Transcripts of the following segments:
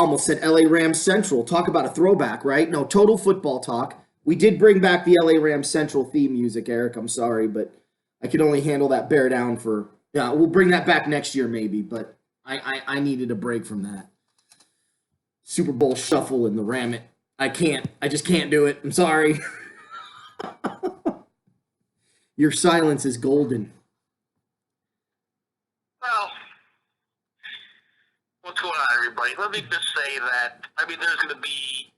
almost said LA Rams Central. Talk about a throwback, right? No, total football talk. We did bring back the LA Rams Central theme music, Eric. I'm sorry, but I could only handle that bear down for, yeah, we'll bring that back next year maybe, but I needed a break from that. Super Bowl shuffle and the Ram it. I just can't do it. I'm sorry. Your silence is golden. Well, what's going on, everybody? Let me just say that, there's going to be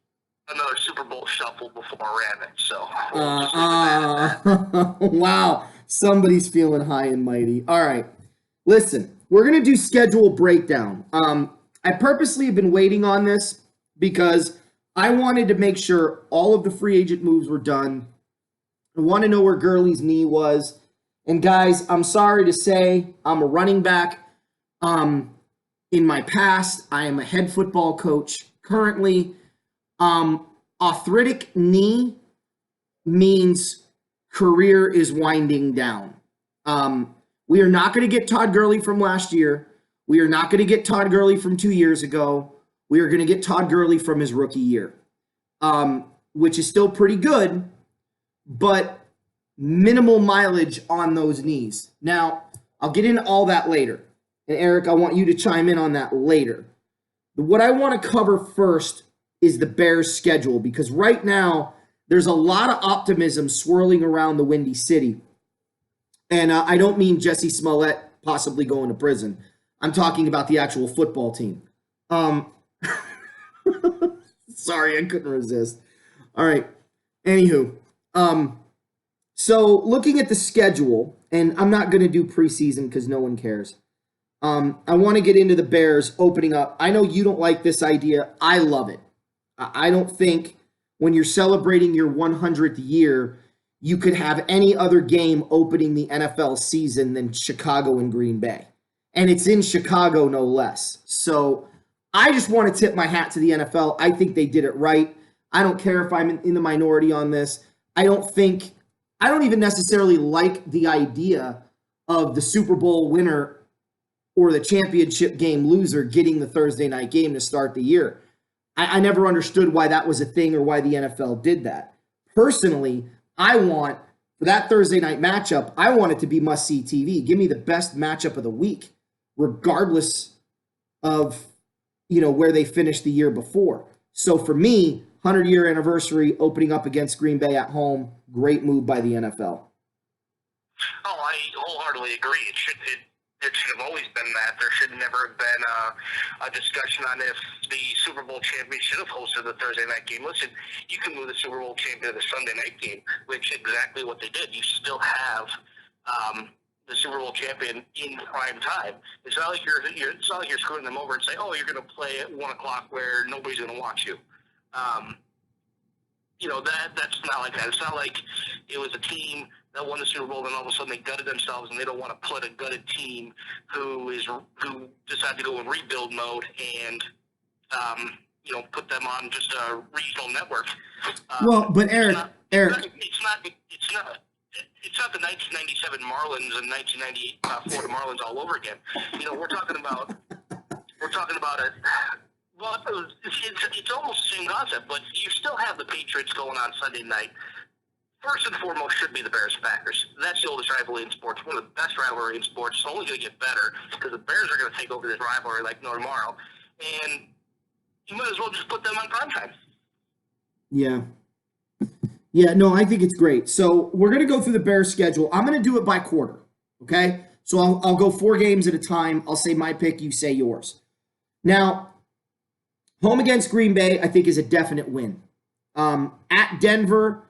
another Super Bowl shuffle before Ram it, so we'll just leave it at that. Wow. Somebody's feeling high and mighty. All right. Listen, we're going to do schedule breakdown. I purposely have been waiting on this because I wanted to make sure all of the free agent moves were done. I want to know where Gurley's knee was. And guys, I'm sorry to say I'm a running back. In my past, I am a head football coach. Currently, arthritic knee means career is winding down. We are not going to get Todd Gurley from last year. We are not going to get Todd Gurley from 2 years ago. We are going to get Todd Gurley from his rookie year, which is still pretty good, but minimal mileage on those knees. Now, I'll get into all that later. And Eric, I want you to chime in on that later. What I want to cover first is the Bears' schedule, because right now there's a lot of optimism swirling around the Windy City. And I don't mean Jesse Smollett possibly going to prison. I'm talking about the actual football team. Sorry, I couldn't resist. All right. Anywho, so looking at the schedule, and I'm not going to do preseason because no one cares. I want to get into the Bears opening up. I know you don't like this idea. I love it. I don't think when you're celebrating your 100th year, you could have any other game opening the NFL season than Chicago and Green Bay. And it's in Chicago, no less. So I just want to tip my hat to the NFL. I think they did it right. I don't care if I'm in the minority on this. I don't even necessarily like the idea of the Super Bowl winner or the championship game loser getting the Thursday night game to start the year. I never understood why that was a thing or why the NFL did that. Personally, I want, for that Thursday night matchup, I want it to be must-see TV. Give me the best matchup of the week, regardless of, where they finished the year before. So for me, 100-year anniversary opening up against Green Bay at home, great move by the NFL. Oh, I wholeheartedly agree. It should have always been that. There should never have been a discussion on if the Super Bowl champion should have hosted the Thursday night game. Listen, you can move the Super Bowl champion to the Sunday night game, which is exactly what they did. You still have the Super Bowl champion in prime time. It's not like you're screwing them over and say, oh, you're going to play at 1 o'clock where nobody's going to watch you. That's not like that. It's not like it was a team that won the Super Bowl and all of a sudden they gutted themselves and they don't want to put a gutted team who decided to go in rebuild mode and put them on just a regional network. But Eric, it's not the 1997 Marlins and 1998 Florida Marlins all over again. We're talking about it. Well, it's almost the same concept, but you still have the Patriots going on Sunday night. First and foremost should be the Bears-Packers. That's the oldest rivalry in sports, one of the best rivalry in sports. It's only going to get better because the Bears are going to take over this rivalry like no tomorrow. And you might as well just put them on primetime. Yeah. Yeah, no, I think it's great. So we're going to go through the Bears schedule. I'm going to do it by quarter, okay? So I'll go 4 games at a time. I'll say my pick, you say yours. Now, home against Green Bay, I think, is a definite win. At Denver,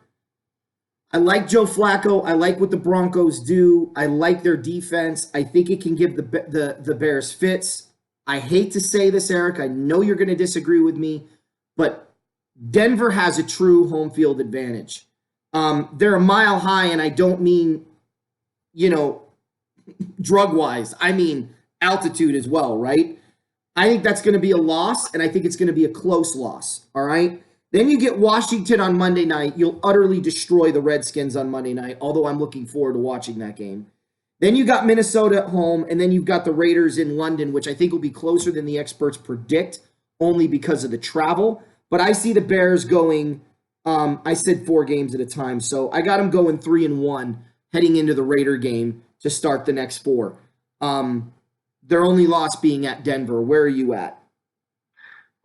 I like Joe Flacco. I like what the Broncos do. I like their defense. I think it can give the Bears fits. I hate to say this, Eric. I know you're going to disagree with me, but Denver has a true home field advantage. They're a mile high, and I don't mean, drug-wise. I mean altitude as well, right? I think that's going to be a loss, and I think it's going to be a close loss, all right? Then you get Washington on Monday night. You'll utterly destroy the Redskins on Monday night, although I'm looking forward to watching that game. Then you got Minnesota at home, and then you've got the Raiders in London, which I think will be closer than the experts predict. only because of the travel. But I see the Bears going. I said 4 games at a time, so I got them going 3-1 heading into the Raider game to start the next 4. Their only loss being at Denver. Where are you at?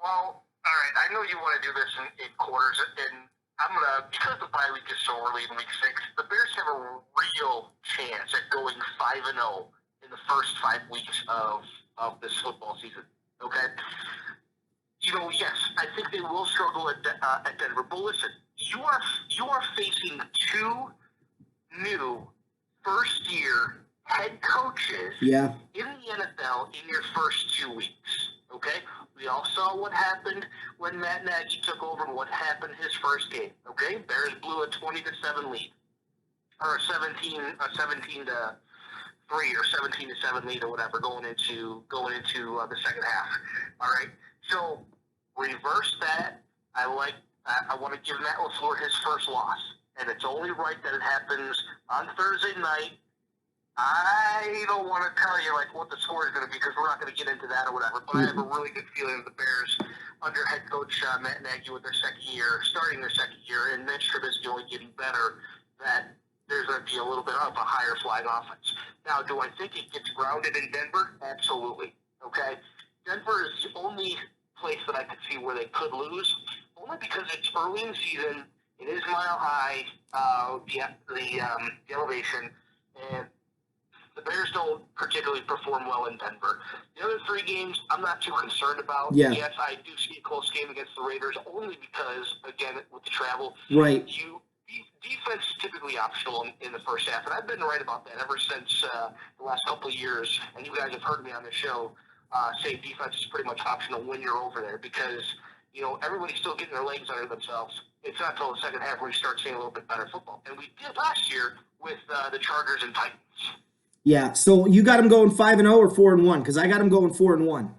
Well, all right. I know you want to do this in quarters, and I'm gonna because the bye week is so early in week 6. The Bears have a real chance at going 5-0 in the first 5 weeks of this football season. Okay. Yes, I think they will struggle at Denver. But listen, you are facing 2 new first-year head coaches Yeah. in the NFL in your first 2 weeks. Okay, we all saw what happened when Matt Nagy took over and what happened his first game. Okay, Bears blew a 20-7 lead, or a 17-3 or 17-7 lead or whatever going into the second half. All right, so reverse that. I want to give Matt LaFleur his first loss, and it's only right that it happens on Thursday night. I don't want to tell you what the score is going to be because we're not going to get into that or whatever. But I have a really good feeling of the Bears under head coach Matt Nagy with starting their second year, and Mitch Trubisky only getting better. That there's going to be a little bit of a higher flying offense. Now, do I think it gets grounded in Denver? Absolutely. Okay, Denver is the only place that I could see where they could lose, only because it's early in the season. It is mile high, the elevation, and the Bears don't particularly perform well in Denver. The other 3 games, I'm not too concerned about. Yeah. Yes, I do see a close game against the Raiders, only because, again, with the travel, Right. Defense is typically optional in the first half, and I've been right about that ever since the last couple of years. And you guys have heard me on the show say defense is pretty much optional when you're over there because everybody's still getting their legs under themselves. It's not until the second half where we start seeing a little bit better football, and we did last year with the Chargers and Titans. Yeah. So you got them going 5-0 or 4-1? Because I got them going 4-1.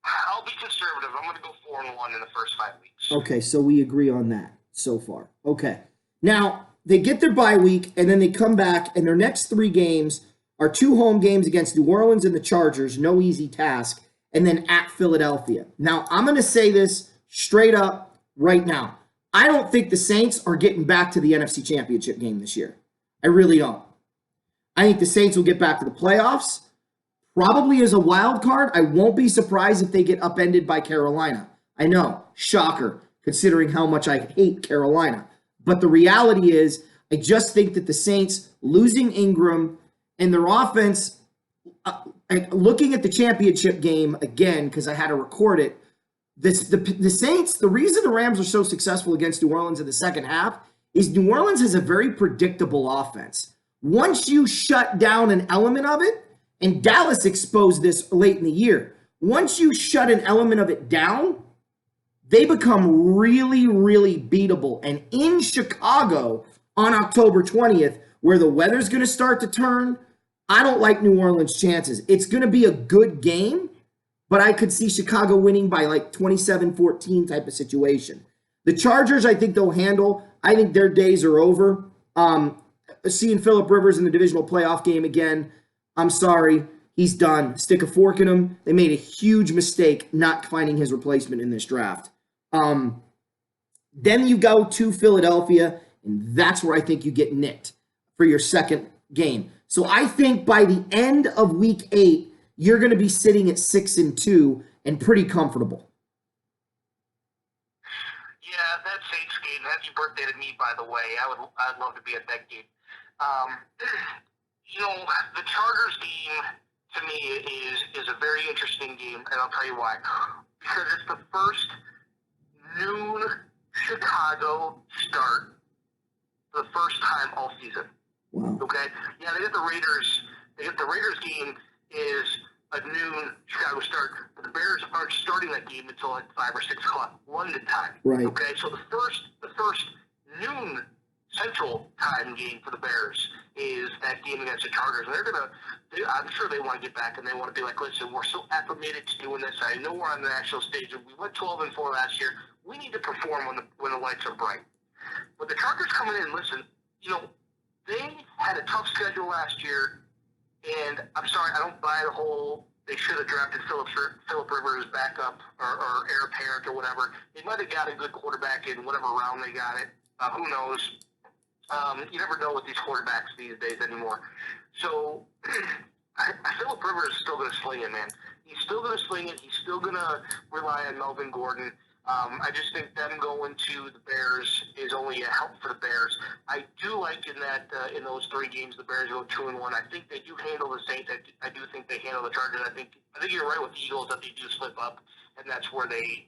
I'll be conservative. I'm going to go 4-1 in the first 5 weeks. Okay, so we agree on that so far. Okay. Now, they get their bye week, and then they come back, and their next 3 games are 2 home games against New Orleans and the Chargers, no easy task, and then at Philadelphia. Now, I'm going to say this straight up right now. I don't think the Saints are getting back to the NFC Championship game this year. I really don't. I think the Saints will get back to the playoffs, probably as a wild card. I won't be surprised if they get upended by Carolina. I know, shocker, considering how much I hate Carolina. But the reality is, I just think that the Saints losing Ingram and their offense, looking at the championship game again, because I had to record it, the Saints, the reason the Rams are so successful against New Orleans in the second half is New Orleans has a very predictable offense. Once you shut down an element of it, and Dallas exposed this late in the year, once you shut an element of it down, they become really, really beatable. And in Chicago on October 20th, where the weather's going to start to turn, I don't like New Orleans' chances. It's going to be a good game, but I could see Chicago winning by 27-14 type of situation. The Chargers, I think they'll handle. I think their days are over. Seeing Phillip Rivers in the divisional playoff game again, I'm sorry. He's done. Stick a fork in him. They made a huge mistake not finding his replacement in this draft. Then you go to Philadelphia, and that's where I think you get nicked for your second game. So I think by the end of week 8, you're going to be sitting at 6-2 and pretty comfortable. Yeah, that Saints game. Happy birthday to me, by the way. I'd love to be at that game. The Chargers game to me is a very interesting game, and I'll tell you why. Because it's the first noon Chicago start for the first time all season. Wow. Okay? Yeah, they get the Raiders. The Raiders game is a noon Chicago start, but the Bears aren't starting that game until 5 or 6 o'clock London time. Right. Okay, so the first noon Central time game for the Bears is that game against the Chargers. And I'm sure they want to get back and they want to be like, listen, we're so acclimated to doing this. I know we're on the national stage. We went 12-4 last year. We need to perform when the lights are bright. But the Chargers coming in, listen, they had a tough schedule last year. And I'm sorry, I don't buy the whole they should have drafted Phillip Rivers backup or heir apparent or whatever. They might have got a good quarterback in whatever round they got it. Who knows? You never know with these quarterbacks these days anymore. So Phillip Rivers is still going to sling it, man. He's still going to sling it. He's still going to rely on Melvin Gordon. I just think them going to the Bears is only a help for the Bears. I do like in those 3 games the Bears go 2-1. I think they do handle the Saints. I do think they handle the Chargers. I think you're right with the Eagles that they do slip up, and that's where they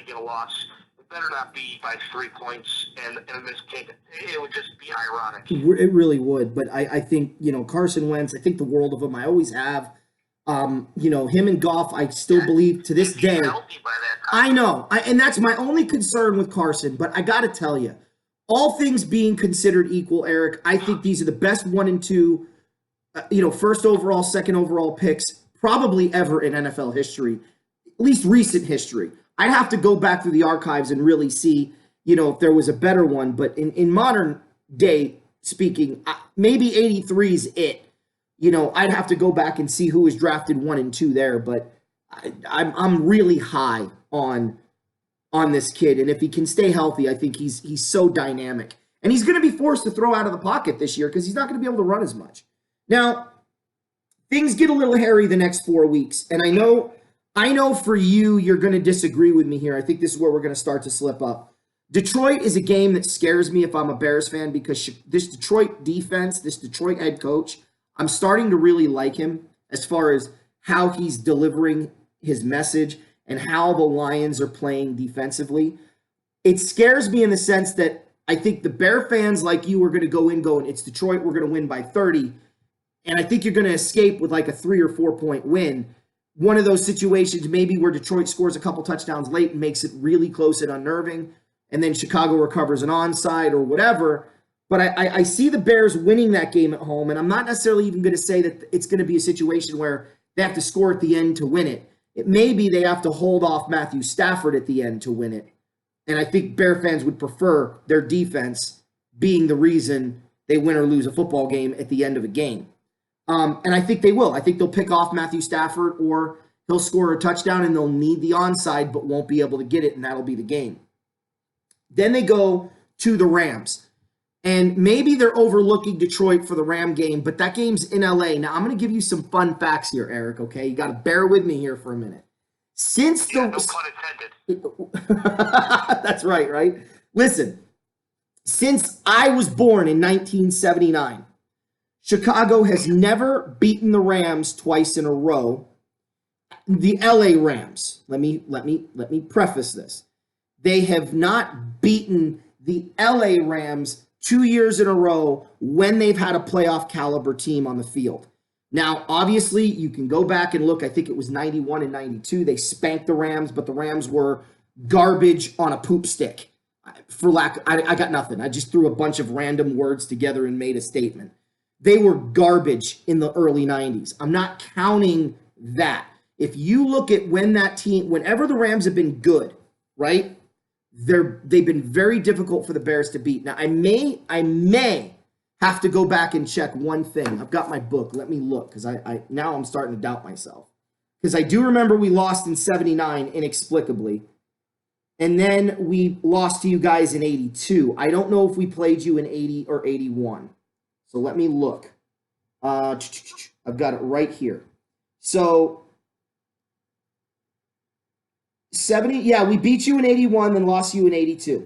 get a loss. It better not be by 3 points and a missed kick. It would just be ironic. It really would. But I think, Carson Wentz, I think the world of him. I always have. Him and Goff, I still believe to this day. I know. And that's my only concern with Carson. But I got to tell you, all things being considered equal, Eric, I think these are the best 1 and 2, first overall, second overall picks probably ever in NFL history, at least recent history. I'd have to go back through the archives and really see, if there was a better one. But in modern day speaking, maybe 83 is it. I'd have to go back and see who was drafted 1 and 2 there, but I'm really high on this kid, and if he can stay healthy, I think he's so dynamic, and he's going to be forced to throw out of the pocket this year because he's not going to be able to run as much. Now, things get a little hairy the next 4 weeks, and I know for you're going to disagree with me here. I think this is where we're going to start to slip up. Detroit is a game that scares me if I'm a Bears fan because this Detroit defense, this Detroit head coach, I'm starting to really like him as far as how he's delivering his message and how the Lions are playing defensively. It scares me in the sense that I think the Bear fans like you are going to go in going, it's Detroit, we're going to win by 30. And I think you're going to escape with like a 3 or 4 point win. One of those situations maybe where Detroit scores a couple touchdowns late and makes it really close and unnerving, and then Chicago recovers an onside or whatever. But I see the Bears winning that game at home, and I'm not necessarily even going to say that it's going to be a situation where they have to score at the end to win it. It may be they have to hold off Matthew Stafford at the end to win it. And I think Bear fans would prefer their defense being the reason they win or lose a football game at the end of a game. And I think they will. I think they'll pick off Matthew Stafford, or he'll score a touchdown and they'll need the onside but won't be able to get it, and that'll be the game. Then they go to the Rams. And maybe they're overlooking Detroit for the Ram game, but that game's in LA. Now, I'm going to give you some fun facts here, Eric, okay? You got to bear with me here for a minute. Since no pun intended. That's right? Listen, since I was born in 1979, Chicago has never beaten the Rams twice in a row. The LA Rams, let me preface this. They have not beaten the LA Rams 2 years in a row when they've had a playoff caliber team on the field. Now, obviously, you can go back and look. I think it was 91 and 92. They spanked the Rams, but the Rams were garbage on a poop stick. I got nothing. I just threw a bunch of random words together and made a statement. They were garbage in the early 90s. I'm not counting that. If you look at whenever the Rams have been good, right? They've been very difficult for the Bears to beat. Now, I may have to go back and check one thing. I've got my book. Let me look, because now I'm starting to doubt myself. Because I do remember we lost in 79 inexplicably. And then we lost to you guys in 82. I don't know if we played you in 80 or 81. So let me look. I've got it right here. So 70, yeah, we beat you in 81, then lost you in 82.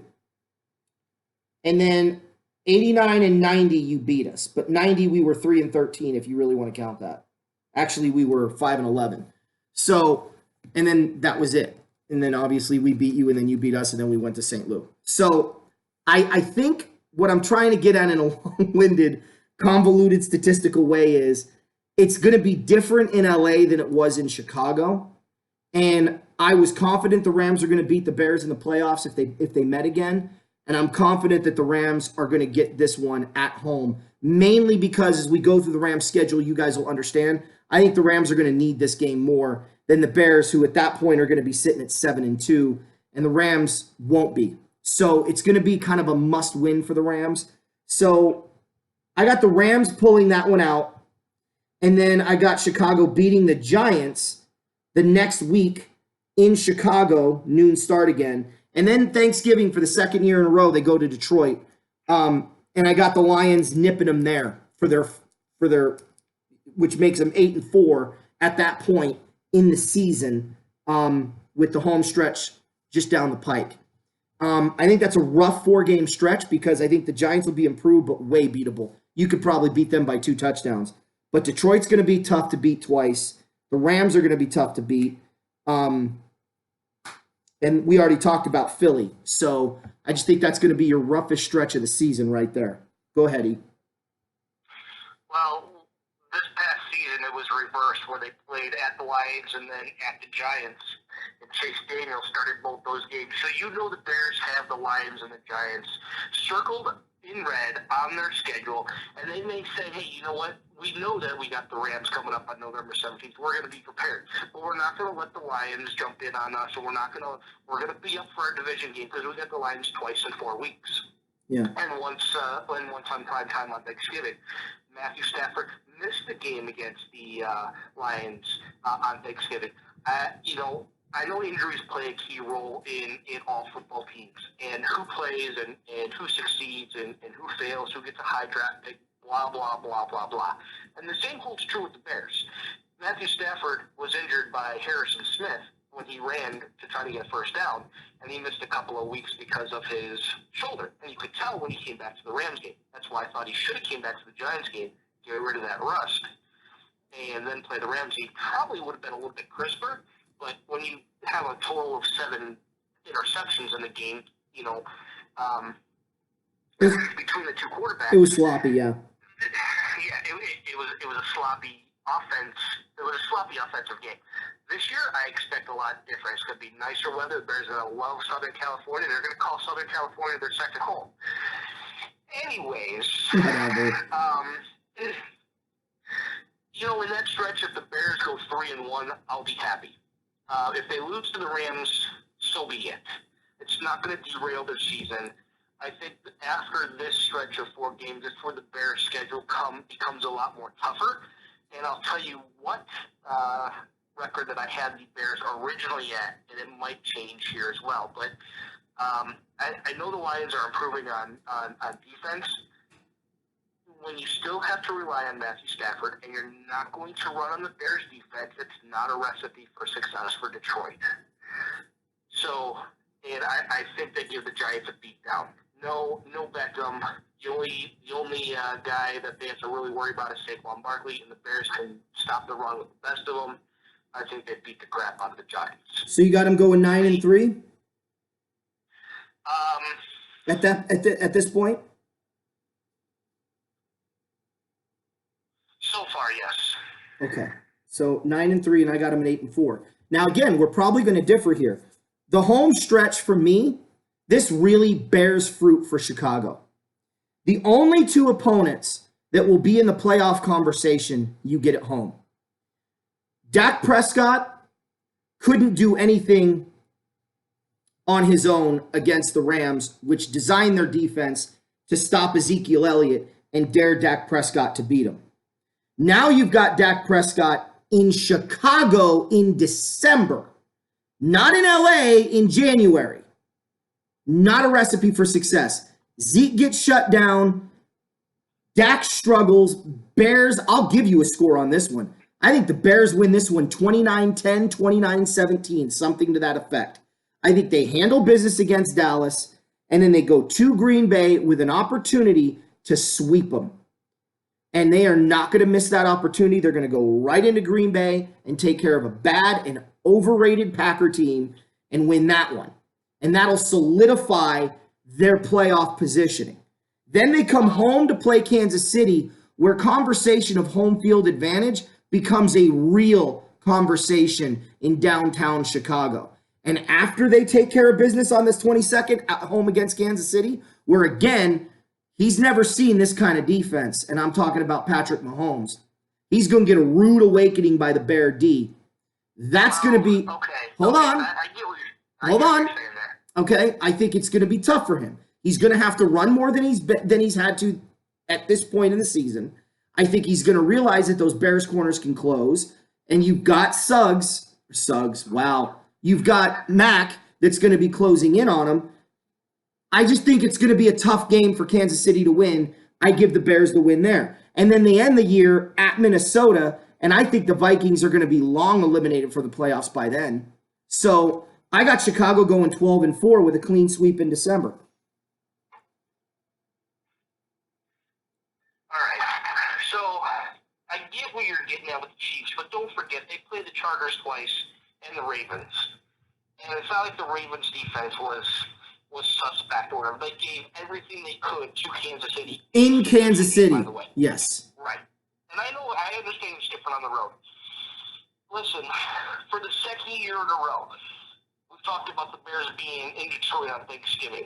And then 89 and 90, you beat us. But 90, we were 3 and 13, if you really want to count that. Actually, we were 5 and 11. So, and then that was it. And then obviously we beat you, and then you beat us, and then we went to St. Louis. So I think what I'm trying to get at in a long-winded, convoluted statistical way is it's going to be different in LA than it was in Chicago. And I was confident the Rams are going to beat the Bears in the playoffs if they met again. And I'm confident that the Rams are going to get this one at home, mainly because as we go through the Rams schedule, you guys will understand. I think the Rams are going to need this game more than the Bears, who at that point are going to be sitting at 7-2, and the Rams won't be. So it's going to be kind of a must-win for the Rams. So I got the Rams pulling that one out, and then I got Chicago beating the Giants. The next week in Chicago, noon start again. And then Thanksgiving for the second year in a row, they go to Detroit. And I got the Lions nipping them there for their which makes them 8-4 at that point in the season, with the home stretch just down the pike. I think that's a rough 4-game stretch because I think the Giants will be improved, but way beatable. You could probably beat them by 2 touchdowns. But Detroit's going to be tough to beat twice. The Rams are going to be tough to beat. And we already talked about Philly. So I just think that's going to be your roughest stretch of the season right there. Go ahead, E. Well, this past season it was reversed where they played at the Lions and then at the Giants. And Chase Daniel started both those games. So you know the Bears have the Lions and the Giants circled in red on their schedule. And they may say, hey, you know what? We know that we got the Rams coming up on November 17th. We're going to be prepared. But we're not going to let the Lions jump in on us. And we're going to be up for our division game because we got the Lions twice in 4 weeks. Yeah. And once on prime time on Thanksgiving. Matthew Stafford missed the game against the Lions on Thanksgiving. I know injuries play a key role in all football teams, and who plays and who succeeds and who fails, who gets a high draft pick, blah, blah, blah, blah, blah. And the same holds true with the Bears. Matthew Stafford was injured by Harrison Smith when he ran to try to get a first down, and he missed a couple of weeks because of his shoulder. And you could tell when he came back to the Rams game. That's why I thought he should have came back to the Giants game, get rid of that rust, and then play the Rams. He probably would have been a little bit crisper, but when you have a total of 7 interceptions in the game, between the two quarterbacks. It was sloppy, yeah. Yeah, it was a sloppy offense. It was a sloppy offensive game. This year, I expect a lot different. It's going to be nicer weather. The Bears are going to love Southern California. They're going to call Southern California their second home. Anyways, in that stretch, if the Bears go 3-1, I'll be happy. If they lose to the Rams, so be it. It's not going to derail their season. I think that after this stretch of 4 games, it's where the Bears' schedule becomes a lot more tougher. And I'll tell you what record that I had the Bears originally at, and it might change here as well. But I know the Lions are improving on defense. When you still have to rely on Matthew Stafford, and you're not going to run on the Bears' defense, it's not a recipe for success for Detroit. So, and I think they give the Giants a beatdown. No Beckham. The only guy that they have to really worry about is Saquon Barkley, and the Bears can stop the run with the best of them. I think they beat the crap out of the Giants. So you got them going 9-3? At this point? So far, yes. Okay. So 9-3, and I got them at 8-4. Now again, we're probably going to differ here. The home stretch for me, this really bears fruit for Chicago. The only 2 opponents that will be in the playoff conversation you get at home. Dak Prescott couldn't do anything on his own against the Rams, which designed their defense to stop Ezekiel Elliott and dare Dak Prescott to beat him. Now you've got Dak Prescott in Chicago in December, not in LA in January. Not a recipe for success. Zeke gets shut down. Dak struggles. Bears, I'll give you a score on this one. I think the Bears win this one 29-10, 29-17, something to that effect. I think they handle business against Dallas, and then they go to Green Bay with an opportunity to sweep them. And they are not going to miss that opportunity. They're going to go right into Green Bay and take care of a bad and overrated Packer team and win that one. And that'll solidify their playoff positioning. Then they come home to play Kansas City, where conversation of home field advantage becomes a real conversation in downtown Chicago. And after they take care of business on this 22nd at home against Kansas City, where again, he's never seen this kind of defense, and I'm talking about Patrick Mahomes. He's going to get a rude awakening by the Bear D. That's going to be... Okay. Hold on. I get what Hold you're on. saying there. Okay, I think it's going to be tough for him. He's going to have to run more than he's had to at this point in the season. I think he's going to realize that those Bears corners can close, and you've got Suggs Suggs. Wow. You've got Mac that's going to be closing in on him. I just think it's going to be a tough game for Kansas City to win. I give the Bears the win there. And then they end the year at Minnesota, and I think the Vikings are going to be long eliminated for the playoffs by then. So I got Chicago going 12-4 with a clean sweep in December. All right. So I get what you're getting at with the Chiefs, but don't forget they played the Chargers twice and the Ravens. And it's not like the Ravens defense was suspect or whatever. They gave everything they could to Kansas City. In Kansas City, by the way. Yes. Right. And I understand it's different on the road. Listen, for the second year in a row, we've talked about the Bears being in Detroit on Thanksgiving.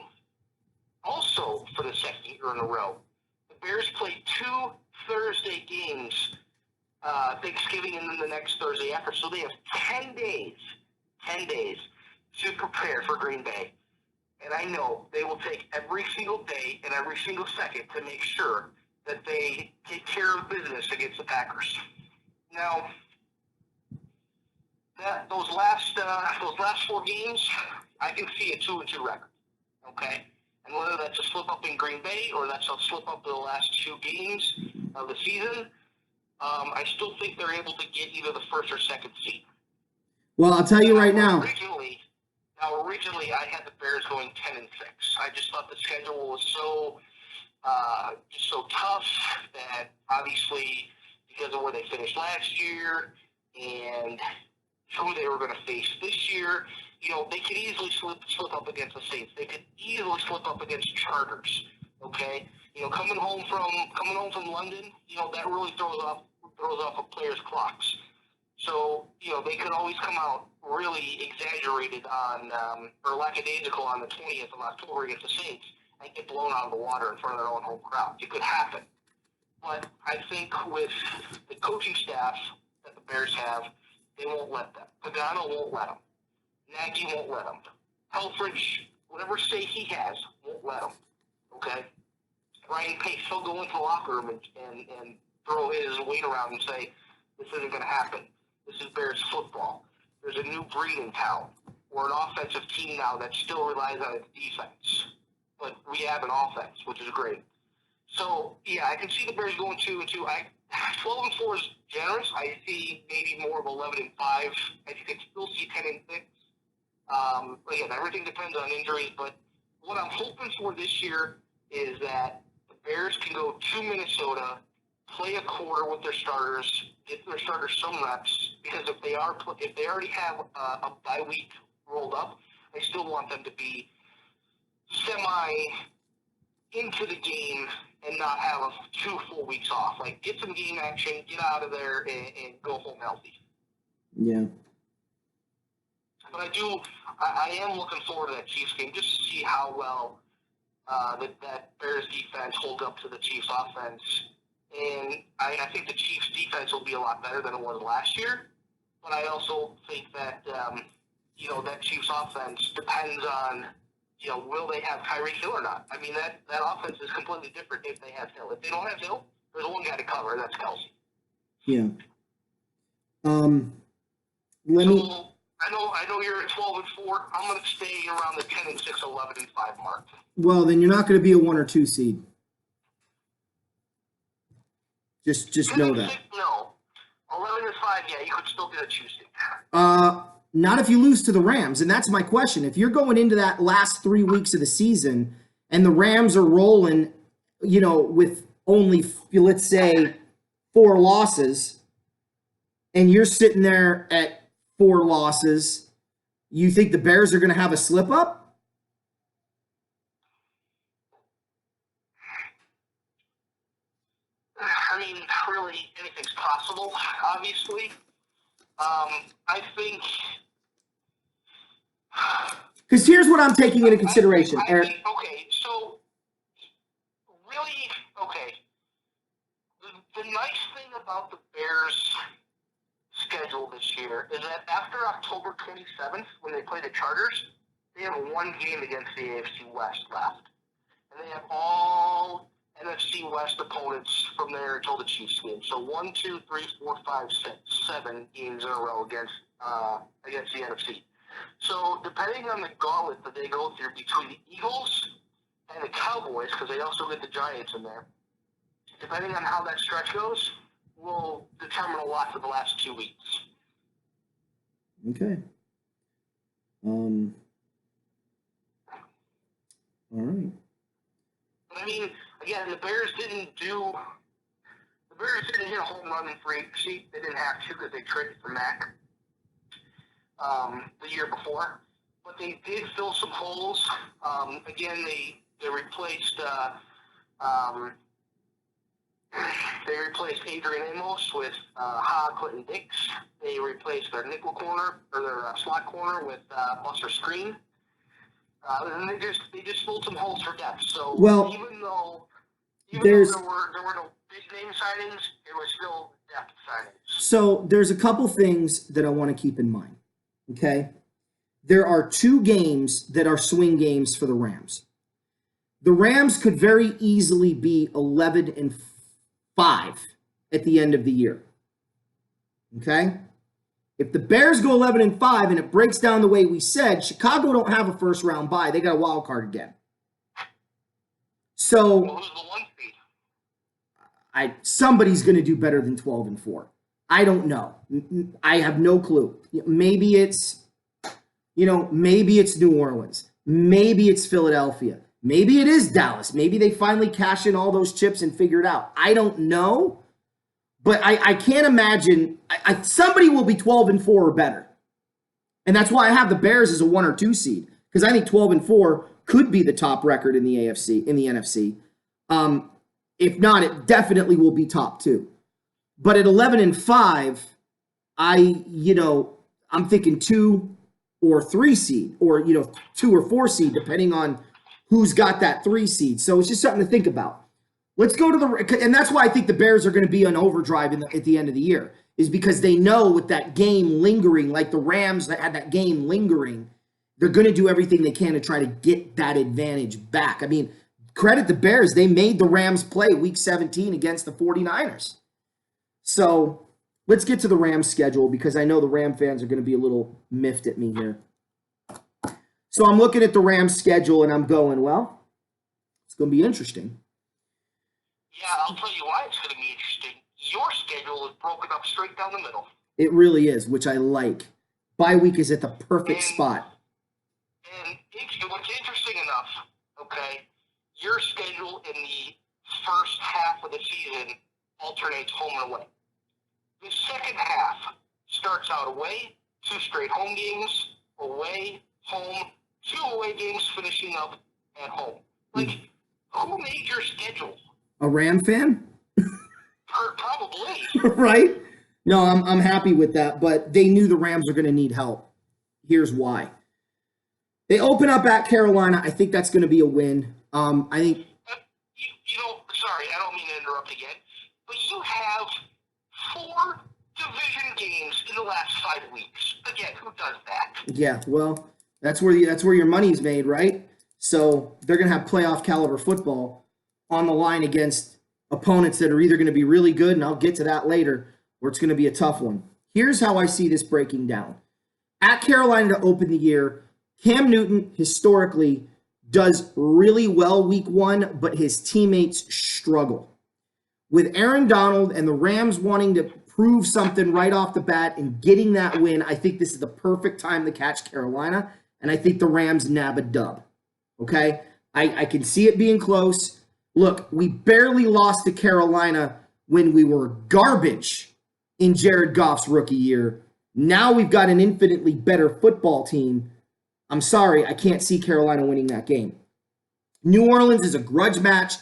Also, for the second year in a row, the Bears played 2 Thursday games, Thanksgiving and then the next Thursday after. So they have 10 days to prepare for Green Bay. And I know they will take every single day and every single second to make sure that they take care of business against the Packers. Now, those last 4 games, I can see a 2-2 record. Okay, and whether that's a slip up in Green Bay or that's a slip up in the last 2 games of the season, I still think they're able to get either the first or second seed. Well, I'll tell you right now. Originally, I had the Bears going 10-6. I just thought the schedule was so tough that obviously because of where they finished last year and who they were going to face this year, they could easily slip up against the Saints. They could easily slip up against Chargers. Okay, coming home from London, that really throws off a player's clocks. So, they could always come out really exaggerated on, or lackadaisical on the 20th of October against the Saints and get blown out of the water in front of their own home crowd. It could happen. But I think with the coaching staff that the Bears have, they won't let them. Pagano won't let them. Nagy won't let them. Helfrich, whatever say he has, won't let them. Okay? Ryan Pace, he'll go into the locker room and throw his weight around and say, this isn't going to happen. This is Bears football. There's a new breed in town. We're an offensive team now that still relies on its defense. But we have an offense, which is great. So, yeah, I can see the Bears going 2-2. 12-4 is generous. I see maybe more of 11-5. I can still see 10-6. Again, everything depends on injuries. But what I'm hoping for this year is that the Bears can go to Minnesota, play a quarter with their starters, get their starters some reps, because if they already have a bye week rolled up, I still want them to be semi into the game and not have 2 full weeks off. Like, get some game action, get out of there, and go home healthy. Yeah. But I am looking forward to that Chiefs game just to see how well that Bears defense holds up to the Chiefs offense. And I think the Chiefs defense will be a lot better than it was last year. But I also think that, that Chiefs offense depends on, will they have Tyreek Hill or not? I mean, that offense is completely different if they have Hill. If they don't have Hill, there's one guy to cover, and that's Kelsey. Yeah. I know you're at 12-4. I'm going to stay around the 10-6, 11-5 mark. Well, then you're not going to be a 1 or 2 seed. Just know that. No. 11-5, yeah, you could still be the 2 seed. Not if you lose to the Rams, and that's my question. If you're going into that last 3 weeks of the season and the Rams are rolling, with only, let's say, 4 losses, and you're sitting there at 4 losses, you think the Bears are going to have a slip up? I mean, really, anything's possible, obviously. I think... Because here's what I'm taking into consideration, Eric. Okay, so, really, okay. The nice thing about the Bears' schedule this year is that after October 27th, when they play the Chargers, they have 1 game against the AFC West left. And they have all NFC West opponents from there until the Chiefs game. So 1, 2, 3, 4, 5, 6, 7 games in a row against against the NFC. So depending on the gauntlet that they go through between the Eagles and the Cowboys, because they also get the Giants in there, depending on how that stretch goes, will determine a lot for the last 2 weeks. Okay. All right. But I mean, again, the Bears didn't hit a home run in free agency. They didn't have to because they traded for Mac the year before. But they did fill some holes. Again, they replaced Adrian Amos with Clinton Dix. They replaced their nickel corner or their slot corner with Buster Screen. And they just filled some holes for depth. So even though there were no big name signings, it was still depth signings. So there's a couple things that I want to keep in mind. Okay, there are 2 games that are swing games for the Rams. The Rams could very easily be 11-5 at the end of the year. Okay? If the Bears go 11-5 and it breaks down the way we said, Chicago don't have a first round bye. They got a wild card again. So who's the 1 seed? Somebody's going to do better than 12-4. I don't know. I have no clue. Maybe it's New Orleans. Maybe it's Philadelphia. Maybe it is Dallas. Maybe they finally cash in all those chips and figure it out. I don't know. But I can't imagine somebody will be 12-4 or better. And that's why I have the Bears as a 1 or 2 seed. Because I think 12-4 could be the top record in the NFC. If not, it definitely will be top 2. But at 11-5, I'm thinking 2 or 3 seed, or 2 or 4 seed, depending on who's got that 3 seed. So it's just something to think about. Let's go to and that's why I think the Bears are going to be on overdrive at the end of the year, is because they know with that game lingering, like the Rams that had that game lingering, they're going to do everything they can to try to get that advantage back. I mean, credit the Bears. They made the Rams play week 17 against the 49ers. So let's get to the Rams schedule, because I know the Ram fans are going to be a little miffed at me here. So I'm looking at the Rams schedule and I'm going, well, it's going to be interesting. Yeah, I'll tell you why it's going to be interesting. Your schedule is broken up straight down the middle. It really is, which I like. Bye week is at the perfect spot. And what's interesting enough, okay, your schedule in the first half of the season alternates home and away. The second half starts out away, 2 straight home games, away, home, 2 away games finishing up at home. Like, who made your schedule? A Ram fan? Probably. Right? No, I'm happy with that, but they knew the Rams are going to need help. Here's why. They open up at Carolina. I think that's going to be a win. I think. Sorry, I don't mean to interrupt again, but you have 4 division games in the last 5 weeks. Again, who does that? Yeah, well, that's where your money's made, right? So they're going to have playoff caliber football on the line against opponents that are either going to be really good, and I'll get to that later, or it's going to be a tough one. Here's how I see this breaking down. At Carolina to open the year, Cam Newton historically does really well week 1, but his teammates struggle. With Aaron Donald and the Rams wanting to prove something right off the bat and getting that win, I think this is the perfect time to catch Carolina, and I think the Rams nab a dub. Okay? I can see it being close. Look, we barely lost to Carolina when we were garbage in Jared Goff's rookie year. Now we've got an infinitely better football team. I'm sorry, I can't see Carolina winning that game. New Orleans is a grudge match.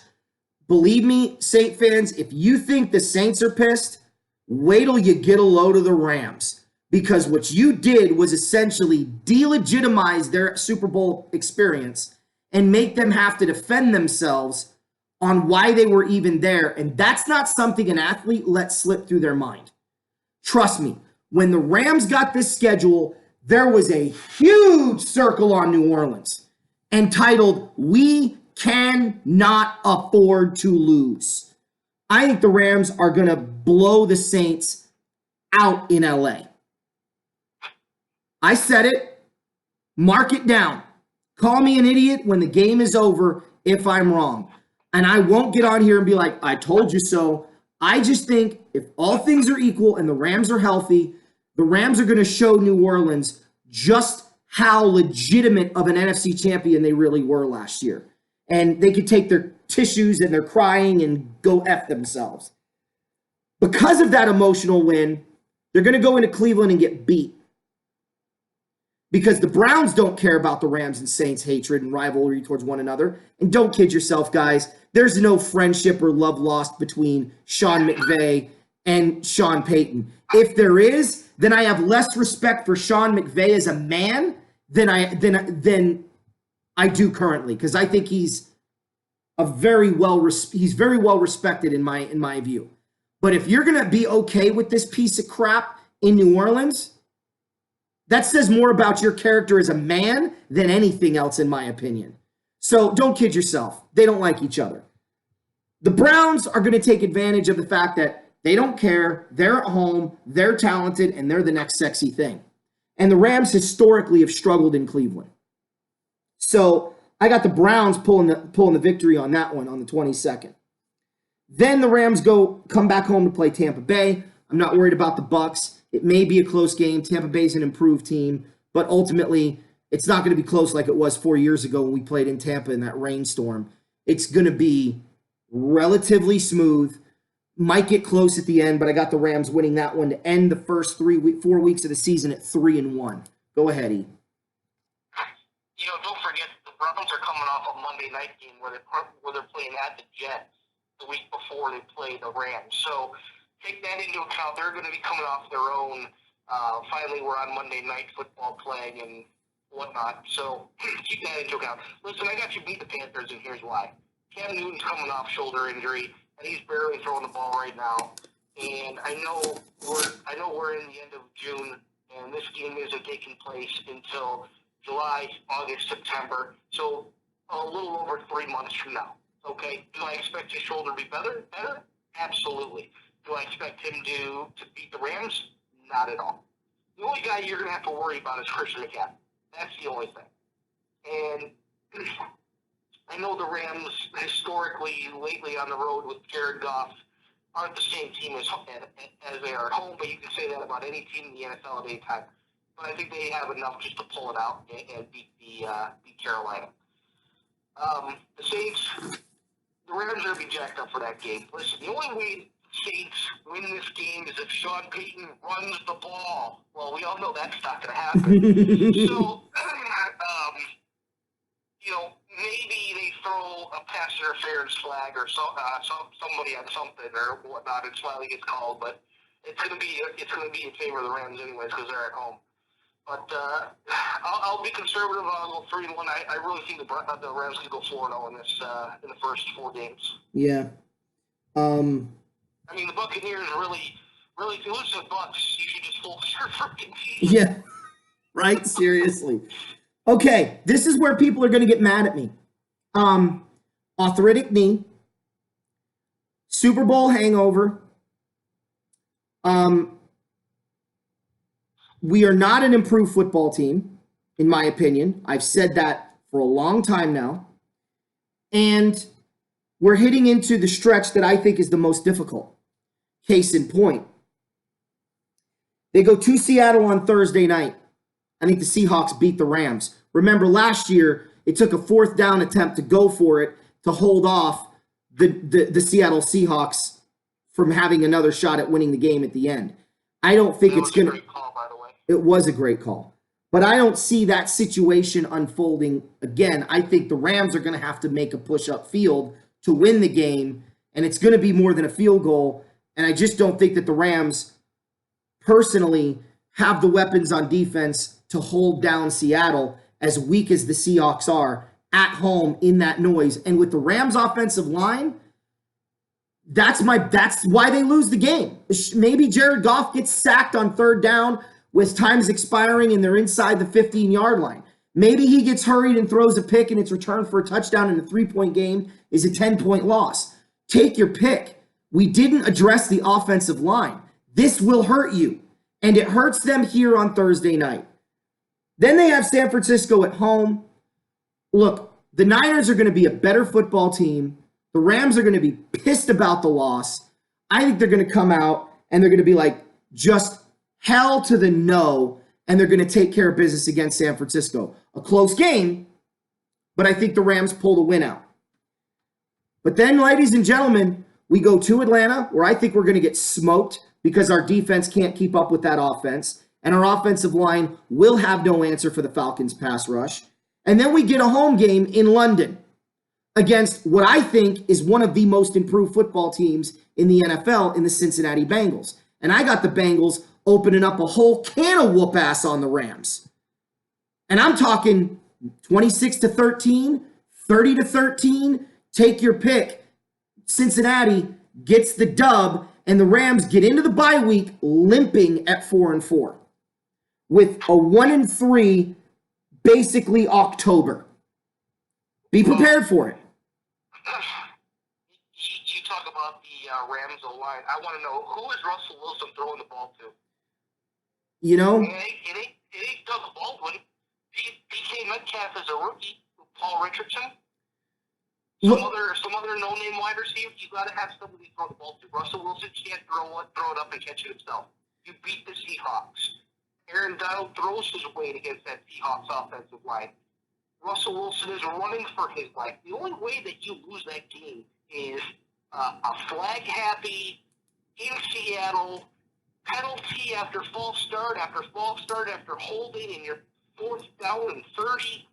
Believe me, Saint fans, if you think the Saints are pissed, wait till you get a load of the Rams. Because what you did was essentially delegitimize their Super Bowl experience and make them have to defend themselves on why they were even there. And that's not something an athlete lets slip through their mind. Trust me, when the Rams got this schedule, there was a huge circle on New Orleans entitled, "We Cannot Afford to Lose." I think the Rams are going to blow the Saints out in LA. I said it. Mark it down. Call me an idiot when the game is over if I'm wrong. And I won't get on here and be like, I told you so. I just think if all things are equal and the Rams are healthy, the Rams are going to show New Orleans just how legitimate of an NFC champion they really were last year. And they could take their tissues and their crying and go F themselves. Because of that emotional win, they're going to go into Cleveland and get beat. Because the Browns don't care about the Rams and Saints' hatred and rivalry towards one another. And don't kid yourself, guys. There's no friendship or love lost between Sean McVay and Sean Payton. If there is, then I have less respect for Sean McVay as a man than I do currently, because I think he's very well respected in my view. But if you're gonna be okay with this piece of crap in New Orleans, that says more about your character as a man than anything else, in my opinion. So don't kid yourself. They don't like each other. The Browns are going to take advantage of the fact that they don't care. They're at home. They're talented, and they're the next sexy thing. And the Rams historically have struggled in Cleveland. So I got the Browns pulling the victory on that one on the 22nd. Then the Rams come back home to play Tampa Bay. I'm not worried about the Bucs. It may be a close game. Tampa Bay's an improved team, but ultimately it's not going to be close like it was 4 years ago when we played in Tampa in that rainstorm. It's going to be relatively smooth. Might get close at the end, but I got the Rams winning that one to end the first 4 weeks of the season at 3-1. Go ahead, E. Don't forget the Browns are coming off a Monday night game where they're playing at the Jets the week before they play the Rams. So take that into account. They're going to be coming off their own. Finally, we're on Monday Night Football playing and whatnot. So keep that into account. Listen, I got you beat the Panthers, and here's why. Cam Newton's coming off shoulder injury, and he's barely throwing the ball right now. And I know we're in the end of June, and this game isn't taking place until July, August, September. So a little over 3 months from now. Okay? Do I expect his shoulder to be better? Absolutely. Do I expect him to beat the Rams? Not at all. The only guy you're going to have to worry about is Christian McCaffrey. That's the only thing. And I know the Rams historically, lately on the road with Jared Goff, aren't the same team as they are at home, but you can say that about any team in the NFL at any time. But I think they have enough just to pull it out and beat Carolina. The Saints, the Rams are going to be jacked up for that game. Listen, the only way Saints win this game is if Sean Payton runs the ball. Well, we all know that's not going to happen. So, maybe they throw a pass interference flag or somebody on something or whatnot, and Smiley gets called. But it's going to be in favor of the Rams anyways because they're at home. But I'll be conservative. I'll go 3-1. I really think the Rams can go 4-0 in the first 4 games. Yeah. I mean, the Buccaneers really, if you lose to the Bucs, you should just focus your freaking team. Yeah. Right? Seriously. Okay, this is where people are going to get mad at me. Arthritic knee, Super Bowl hangover. We are not an improved football team, in my opinion. I've said that for a long time now. And we're hitting into the stretch that I think is the most difficult. Case in point. They go to Seattle on Thursday night. I think the Seahawks beat the Rams. Remember, last year, it took a 4th down attempt to go for it to hold off the Seattle Seahawks from having another shot at winning the game at the end. I don't think it's going to... It was a great call. But I don't see that situation unfolding again. I think the Rams are going to have to make a push up field to win the game, and it's going to be more than a field goal. And I just don't think that the Rams personally have the weapons on defense to hold down Seattle, as weak as the Seahawks are at home in that noise. And with the Rams offensive line, that's why they lose the game. Maybe Jared Goff gets sacked on 3rd down with time's expiring and they're inside the 15-yard line. Maybe he gets hurried and throws a pick and it's returned for a touchdown, and a 3-point game is a 10-point loss. Take your pick. We didn't address the offensive line. This will hurt you, and it hurts them here on Thursday night. Then they have San Francisco at home. Look, the Niners are going to be a better football team. The Rams are going to be pissed about the loss. I think they're going to come out and they're going to be like, just hell to the no, and they're going to take care of business against San Francisco. A close game, but I think the Rams pull the win out. But then, ladies and gentlemen, we go to Atlanta, where I think we're going to get smoked because our defense can't keep up with that offense, and our offensive line will have no answer for the Falcons' pass rush. And then we get a home game in London against what I think is one of the most improved football teams in the NFL in the Cincinnati Bengals. And I got the Bengals opening up a whole can of whoop ass on the Rams. And I'm talking 26-13, 30-13, take your pick. Cincinnati gets the dub, and the Rams get into the bye week limping at 4-4 with a 1-3 basically October. Be prepared for it. You talk about the Rams O-line. I want to know, who is Russell Wilson throwing the ball to? You know? It ain't Doug Baldwin. DK Metcalf is a rookie. Paul Richardson. Some other no-name wide receiver. You got to have somebody throw the ball to. Russell Wilson can't throw it up and catch it himself. You beat the Seahawks. Aaron Donald throws his weight against that Seahawks offensive line. Russell Wilson is running for his life. The only way that you lose that game is a flag-happy in Seattle penalty after false start after holding, and you're 4th down and 30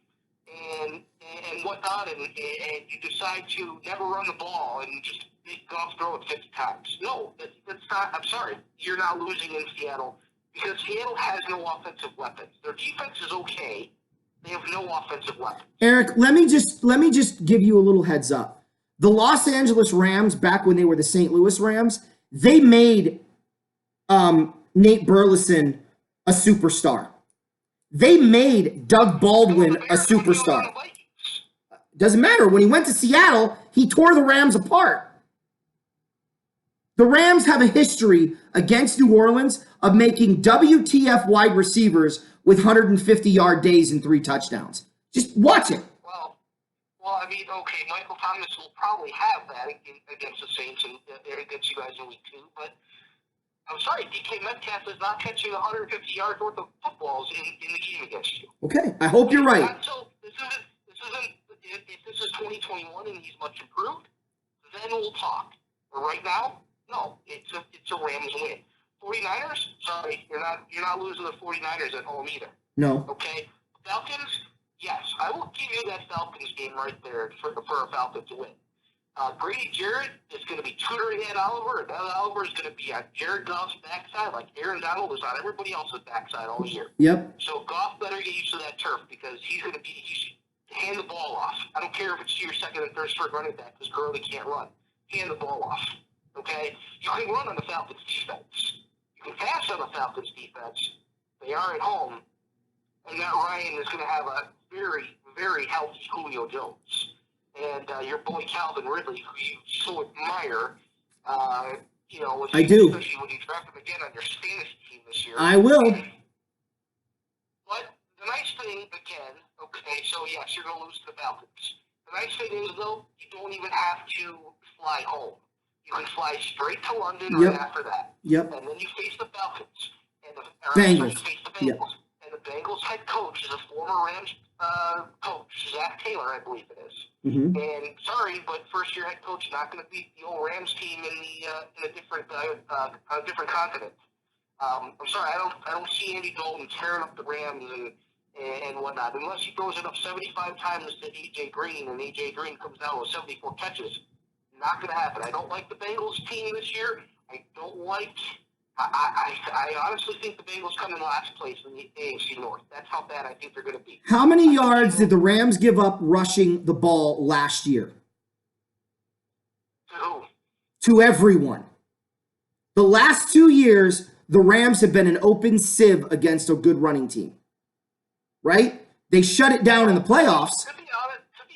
and whatnot, and you decide to never run the ball and just make Goff throw it 50 times. No, that's not. I'm sorry, you're not losing in Seattle because Seattle has no offensive weapons. Their defense is okay. They have no offensive weapons. Eric, let me just give you a little heads up. The Los Angeles Rams, back when they were the St. Louis Rams, they made Nate Burleson a superstar. They made Doug Baldwin a superstar. Doesn't matter. When he went to Seattle, he tore the Rams apart. The Rams have a history against New Orleans of making WTF wide receivers with 150-yard days and 3 touchdowns. Just watch it. Well, I mean, okay, Michael Thomas will probably have that against the Saints and against you guys in week 2, but I'm sorry, DK Metcalf is not catching 150 yards worth of footballs in the game against you. Okay, I hope you're right. So if this is 2021 and he's much improved, then we'll talk. But right now, no, it's a Rams win. 49ers, sorry, you're not losing the 49ers at home either. No. Okay, Falcons, yes, I will give you that Falcons game right there for a Falcon to win. Brady Jarrett is going to be tutoring Ed Oliver, and Ed Oliver is going to be on Jared Goff's backside like Aaron Donald is on everybody else's backside all year. Yep. So Goff better get used to that turf because he should hand the ball off. I don't care if it's your second and third string running back because Gurley can't run. Hand the ball off. Okay? You can run on the Falcons defense. You can pass on the Falcons defense. They are at home. And Matt Ryan is going to have a very, very healthy Julio Jones. And your boy Calvin Ridley, who you so admire, I do. Especially when you draft him again on your fantasy team this year. I will. But the nice thing, again, okay, so yes, you're going to lose to the Falcons. The nice thing is, though, you don't even have to fly home. You can fly straight to London right after that. Yep. And then you face the Falcons. Bengals. You face the Bengals. Yep. And the Bengals head coach is a former Rams coach, Zach Taylor, I believe it is. Mm-hmm. And sorry, but first-year head coach not going to beat the old Rams team in a different continent. I'm sorry, I don't see Andy Dalton tearing up the Rams and whatnot unless he throws it up 75 times to AJ Green and AJ Green comes down with 74 catches. Not going to happen. I don't like the Bengals team this year. I don't like. I honestly think the Bengals come in last place in the AFC North. That's how bad I think they're going to be. How many yards did the Rams give up rushing the ball last year? To who? To everyone. The last 2 years, the Rams have been an open sieve against a good running team. Right? They shut it down in the playoffs. To be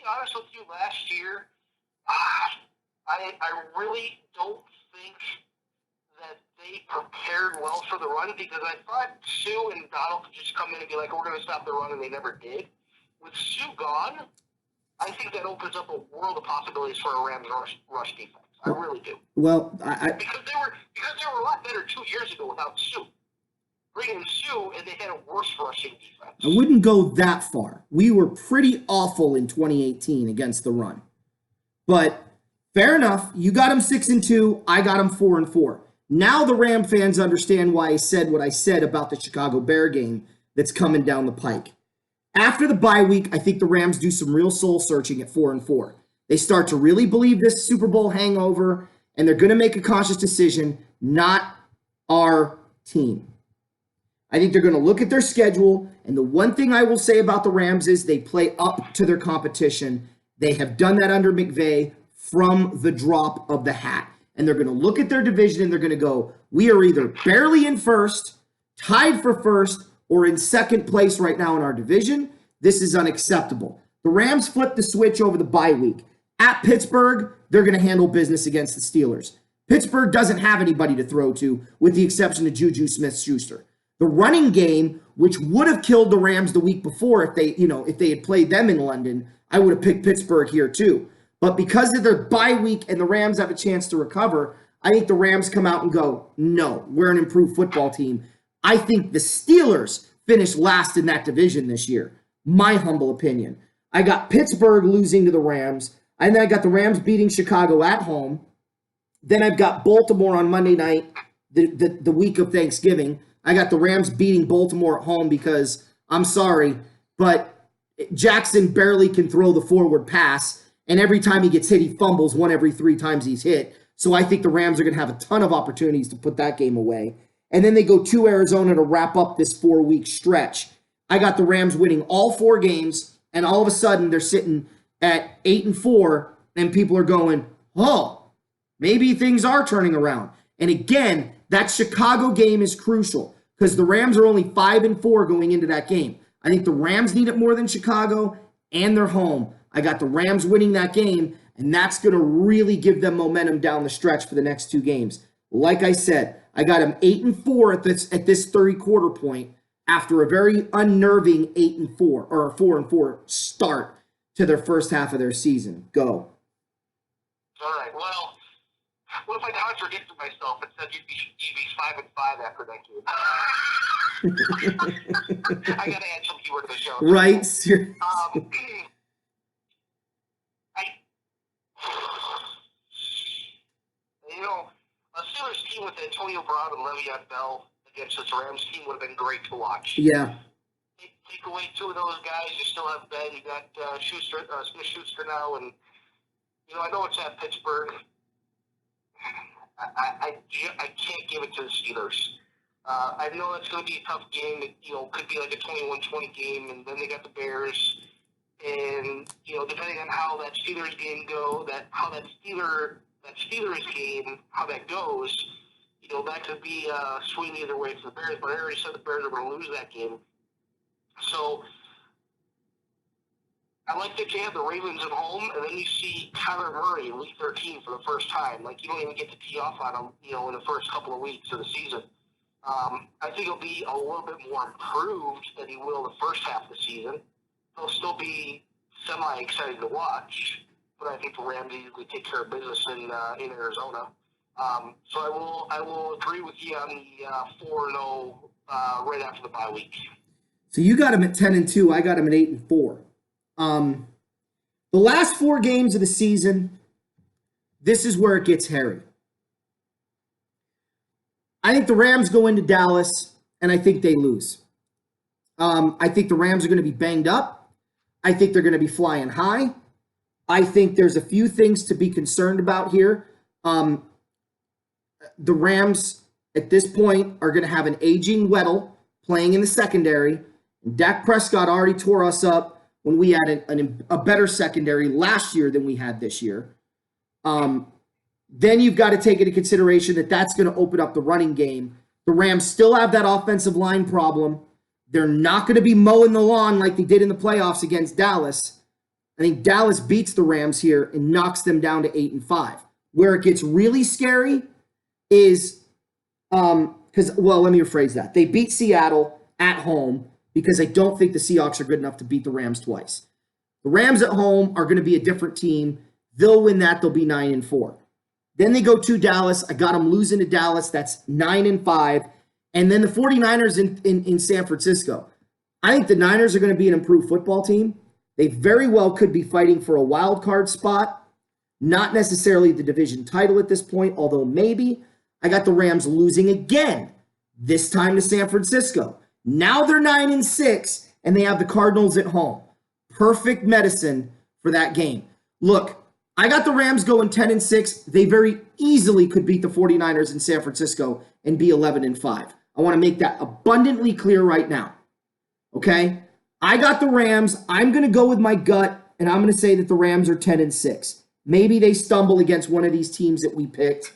honest with you, last year, I really don't think that they prepared well for the run, because I thought Sue and Donald could just come in and be like, we're going to stop the run, and they never did. With Sue gone, I think that opens up a world of possibilities for a Rams rush defense. I really do. Well, because they were a lot better 2 years ago without Sue. Bring in Sue, and they had a worse rushing defense. I wouldn't go that far. We were pretty awful in 2018 against the run. But fair enough. You got them 6-2. I got them 4-4. Now the Ram fans understand why I said what I said about the Chicago Bear game that's coming down the pike. After the bye week, I think the Rams do some real soul searching at 4-4. They start to really believe this Super Bowl hangover, and they're going to make a conscious decision, not our team. I think they're going to look at their schedule, and the one thing I will say about the Rams is they play up to their competition. They have done that under McVay from the drop of the hat. And they're going to look at their division and they're going to go, we are either barely in first, tied for first, or in second place right now in our division. This is unacceptable. The Rams flipped the switch over the bye week. At Pittsburgh, they're going to handle business against the Steelers. Pittsburgh doesn't have anybody to throw to, with the exception of Juju Smith-Schuster. The running game, which would have killed the Rams the week before if they had played them in London, I would have picked Pittsburgh here too. But because of their bye week and the Rams have a chance to recover, I think the Rams come out and go, no, we're an improved football team. I think the Steelers finish last in that division this year. My humble opinion. I got Pittsburgh losing to the Rams, and then I got the Rams beating Chicago at home. Then I've got Baltimore on Monday night, the week of Thanksgiving. I got the Rams beating Baltimore at home because, I'm sorry, but Jackson barely can throw the forward pass. And every time he gets hit, he fumbles 1 every 3 times he's hit. So I think the Rams are going to have a ton of opportunities to put that game away. And then they go to Arizona to wrap up this 4-week stretch. I got the Rams winning all 4 games, and all of a sudden they're sitting at 8-4, and people are going, oh, maybe things are turning around. And again, that Chicago game is crucial because the Rams are only 5-4 going into that game. I think the Rams need it more than Chicago, and they're home. I got the Rams winning that game, and that's going to really give them momentum down the stretch for the next 2 games. Like I said, I got them 8-4 at this 30-quarter point after a very unnerving 8-4 or 4-4 start to their first half of their season. Go. All right. Well, what if I contradicted myself and said you'd be 5-5 after that game? I got to add some humor to the show. Right. A Steelers team with Antonio Brown and Le'Veon Bell against this Rams team would have been great to watch. Yeah. Take away 2 of those guys, you still have Ben. You got Smith-Schuster now, and I know it's at Pittsburgh. I can't give it to the Steelers. I know it's going to be a tough game. It could be like a 21-20 game, and then they got the Bears. And depending on how that Steelers game how that goes, that could be swing either way for the Bears. But I already said the Bears are going to lose that game. So I like that you have the Ravens at home, and then you see Kyler Murray in Week 13 for the first time. Like, you don't even get to tee off on him, in the first couple of weeks of the season. I think he'll be a little bit more improved than he will the first half of the season. He'll still be semi-exciting to watch, but I think the Rams usually take care of business in Arizona. So I will agree with you on the 4-0 right after the bye week. So you got him at 10-2. I got him at 8-4. The last 4 games of the season, this is where it gets hairy. I think the Rams go into Dallas, and I think they lose. I think the Rams are going to be banged up. I think they're going to be flying high. I think there's a few things to be concerned about here. The Rams, at this point, are going to have an aging Weddle playing in the secondary. Dak Prescott already tore us up when we had a better secondary last year than we had this year. Then you've got to take into consideration that that's going to open up the running game. The Rams still have that offensive line problem. They're not going to be mowing the lawn like they did in the playoffs against Dallas. I think Dallas beats the Rams here and knocks them down to 8-5. Where it gets really scary is Let me rephrase that. They beat Seattle at home because I don't think the Seahawks are good enough to beat the Rams twice. The Rams at home are going to be a different team. They'll win that. They'll be 9-4. Then they go to Dallas. I got them losing to Dallas. That's 9-5. And then the 49ers in San Francisco. I think the Niners are going to be an improved football team. They very well could be fighting for a wild card spot. Not necessarily the division title at this point, although maybe. I got the Rams losing again, this time to San Francisco. Now they're 9-6, and they have the Cardinals at home. Perfect medicine for that game. Look, I got the Rams going 10-6. They very easily could beat the 49ers in San Francisco and be 11-5. I want to make that abundantly clear right now. Okay? I got the Rams. I'm going to go with my gut, and I'm going to say that the Rams are 10-6. Maybe they stumble against one of these teams that we picked.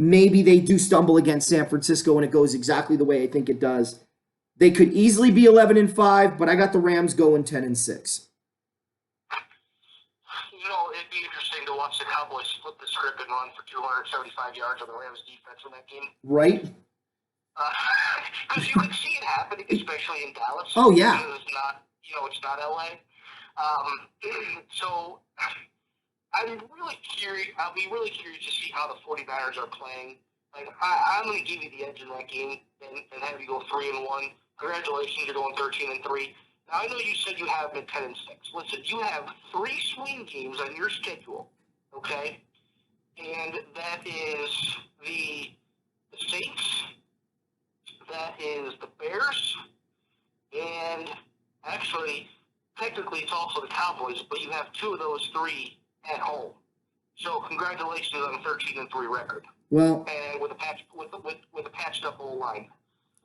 Maybe they do stumble against San Francisco and it goes exactly the way I think it does. They could easily be 11-5, but I got the Rams going 10-6. It'd be interesting to watch the Cowboys flip the script and run for 275 yards on the Rams defense in that game. Right? Because you could see it happening, especially in Dallas. Oh, yeah. It's not LA. So I'm really curious. I'll be really curious to see how the 49ers are playing. I'm going to give you the edge in that game and have you go 3-1. Congratulations, you're going 13-3. Now I know you said you have them at 10-6. Listen, you have 3 swing games on your schedule, okay? And that is the Saints, that is the Bears, and actually, technically, it's also the Cowboys. But you have 2 of those 3 at home. So congratulations on a 13-3 record. Well, and with a patched up old line.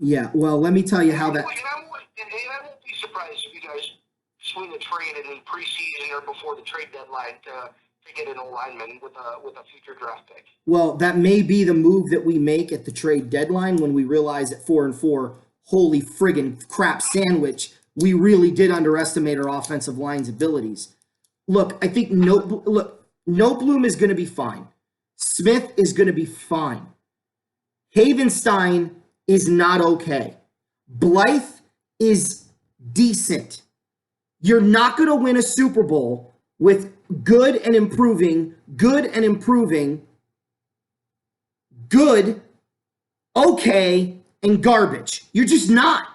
Yeah. Well, let me tell you how that. And I won't be surprised if you guys swing a trade in the preseason or before the trade deadline to get an old lineman with a future draft pick. Well, that may be the move that we make at the trade deadline when we realize at 4-4, holy friggin' crap sandwich, we really did underestimate our offensive line's abilities. Look, I think Noteboom is going to be fine. Smith is going to be fine. Havenstein is not okay. Blythe is decent. You're not going to win a Super Bowl with good, okay, and garbage. You're just not.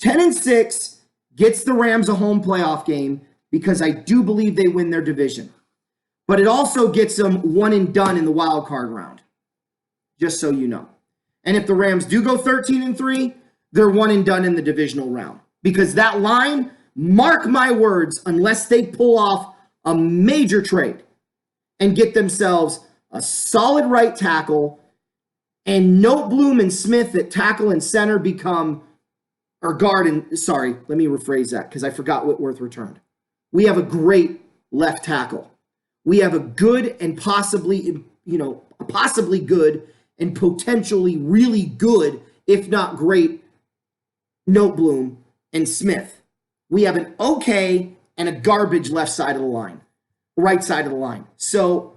10-6 gets the Rams a home playoff game because I do believe they win their division. But it also gets them one and done in the wild card round, just so you know. And if the Rams do go 13-3, they're one and done in the divisional round. Because that line, mark my words, unless they pull off a major trade and get themselves a solid right tackle, and Noteboom and Smith at tackle and center become, or guard and, sorry, let me rephrase that because I forgot Whitworth returned. We have a great left tackle. We have a good and possibly good and potentially really good, if not great, Noteboom and Smith. We have an okay and a garbage left side of the line, right side of the line. So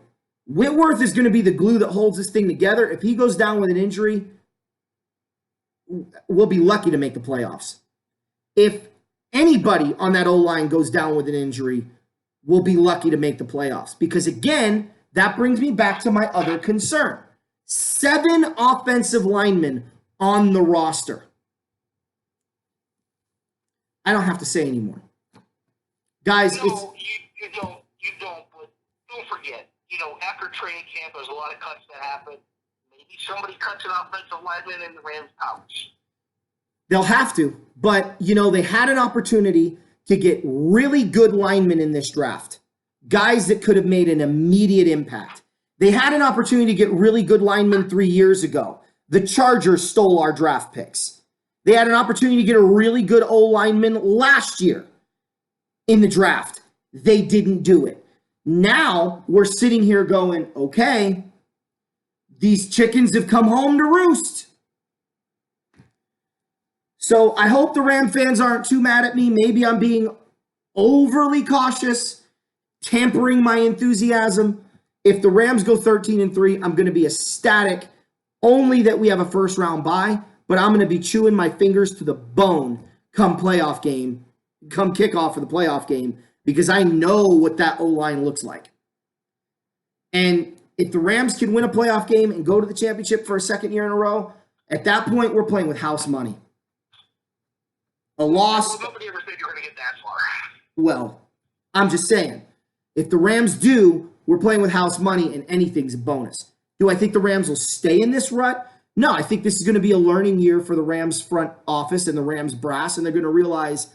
Whitworth is going to be the glue that holds this thing together. If he goes down with an injury, we'll be lucky to make the playoffs. If anybody on that O-line goes down with an injury, we'll be lucky to make the playoffs. Because again, that brings me back to my other concern. 7 offensive linemen on the roster. I don't have to say anymore. Guys, no, you don't, but don't forget, after training camp, there's a lot of cuts that happen. Maybe somebody cuts an offensive lineman in the Rams' pouch. They'll have to, but, they had an opportunity to get really good linemen in this draft. Guys that could have made an immediate impact. They had an opportunity to get really good linemen 3 years ago. The Chargers stole our draft picks. They had an opportunity to get a really good old lineman last year in the draft. They didn't do it. Now we're sitting here going, okay, these chickens have come home to roost. So I hope the Ram fans aren't too mad at me. Maybe I'm being overly cautious, tampering my enthusiasm. If the Rams go 13-3, I'm going to be ecstatic. only that we have a first round bye, but I'm going to be chewing my fingers to the bone come kickoff for the playoff game, because I know what that O-line looks like. And if the Rams can win a playoff game and go to the championship for a second year in a row, at that point, we're playing with house money. A loss. Nobody ever said you were going to get that far. Well, I'm just saying, if the Rams do, we're playing with house money, and anything's a bonus. Do I think the Rams will stay in this rut? No, I think this is going to be a learning year for the Rams front office and the Rams brass, and they're going to realize,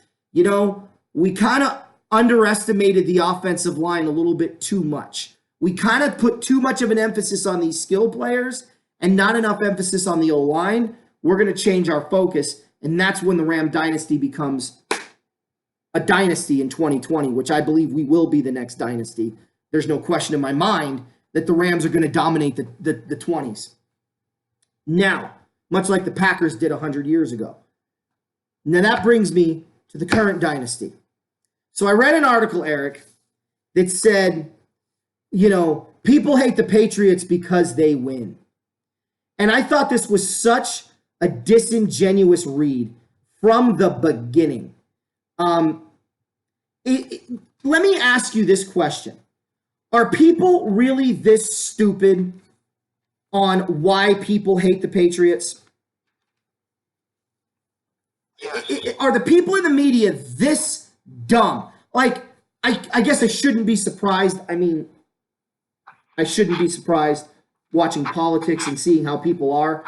we kind of underestimated the offensive line a little bit too much. We kind of put too much of an emphasis on these skill players and not enough emphasis on the O-line. We're going to change our focus, and that's when the Ram dynasty becomes a dynasty in 2020, which I believe we will be the next dynasty. There's no question in my mind that the Rams are going to dominate the 20s. Now, much like the Packers did 100 years ago. Now that brings me to the current dynasty. So I read an article, Eric, that said, people hate the Patriots because they win. And I thought this was such a disingenuous read from the beginning. Let me ask you this question. Are people really this stupid on why people hate the Patriots? Yes. Are the people in the media this dumb? Like, I guess I shouldn't be surprised. I mean, I shouldn't be surprised watching politics and seeing how people are.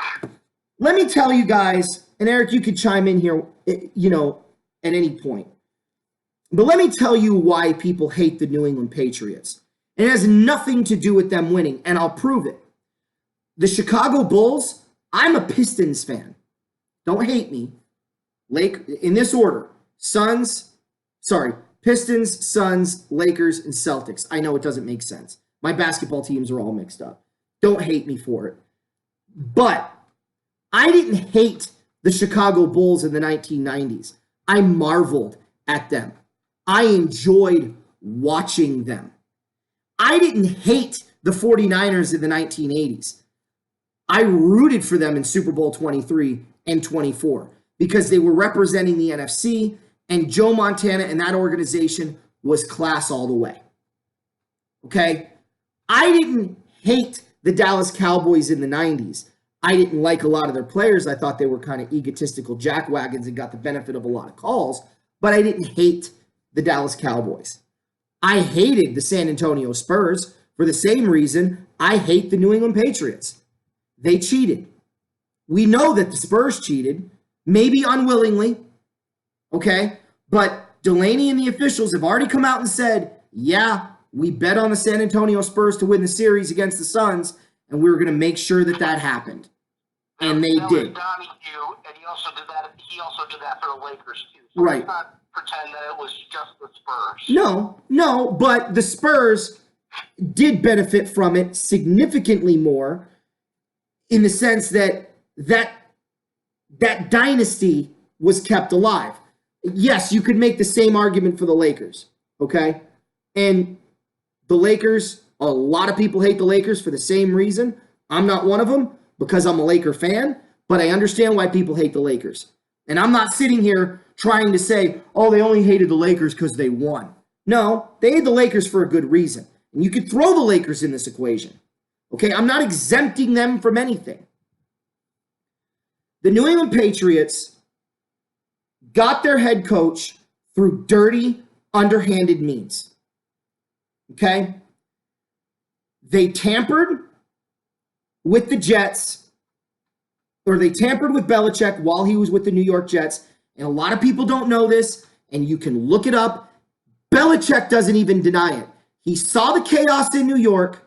Let me tell you guys, and Eric, you could chime in here, at any point. But let me tell you why people hate the New England Patriots. It has nothing to do with them winning, and I'll prove it. The Chicago Bulls, I'm a Pistons fan. Don't hate me. In this order, Pistons, Suns, Lakers, and Celtics. I know it doesn't make sense. My basketball teams are all mixed up. Don't hate me for it. But I didn't hate the Chicago Bulls in the 1990s. I marveled at them. I enjoyed watching them. I didn't hate the 49ers in the 1980s. I rooted for them in Super Bowl 23 and 24 because they were representing the NFC, and Joe Montana and that organization was class all the way. Okay? I didn't hate the Dallas Cowboys in the 90s. I didn't like a lot of their players. I thought they were kind of egotistical jackwagons and got the benefit of a lot of calls, but I didn't hate the Dallas Cowboys. I hated the San Antonio Spurs for the same reason I hate the New England Patriots. They cheated. We know that the Spurs cheated, maybe unwillingly, okay? But Delaney and the officials have already come out and said, yeah, we bet on the San Antonio Spurs to win the series against the Suns, and we were going to make sure that that happened. And they did. And he also did that for the Lakers, too. So right. Let's not pretend that it was just the Spurs. No, but the Spurs did benefit from it significantly more in the sense that dynasty was kept alive. Yes, you could make the same argument for the Lakers, okay? And the Lakers, a lot of people hate the Lakers for the same reason. I'm not one of them because I'm a Laker fan, but I understand why people hate the Lakers. And I'm not sitting here trying to say, oh, they only hated the Lakers because they won. No, they hate the Lakers for a good reason. And you could throw the Lakers in this equation. Okay, I'm not exempting them from anything. The New England Patriots got their head coach through dirty, underhanded means. Okay? They tampered with the Jets, or they tampered with Belichick while he was with the New York Jets. And a lot of people don't know this, and you can look it up. Belichick doesn't even deny it. He saw the chaos in New York,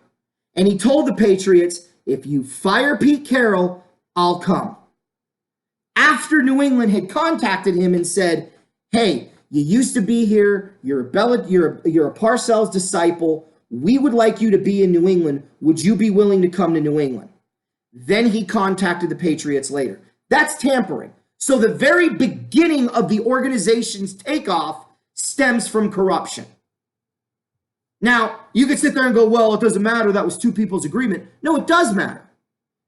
and he told the Patriots, if you fire Pete Carroll, I'll come. After New England had contacted him and said, hey, you used to be here, you're a Parcells disciple, we would like you to be in New England, would you be willing to come to New England? Then he contacted the Patriots later. That's tampering. So the very beginning of the organization's takeoff stems from corruption. Now, you could sit there and go, well, it doesn't matter, that was two people's agreement. No, it does matter.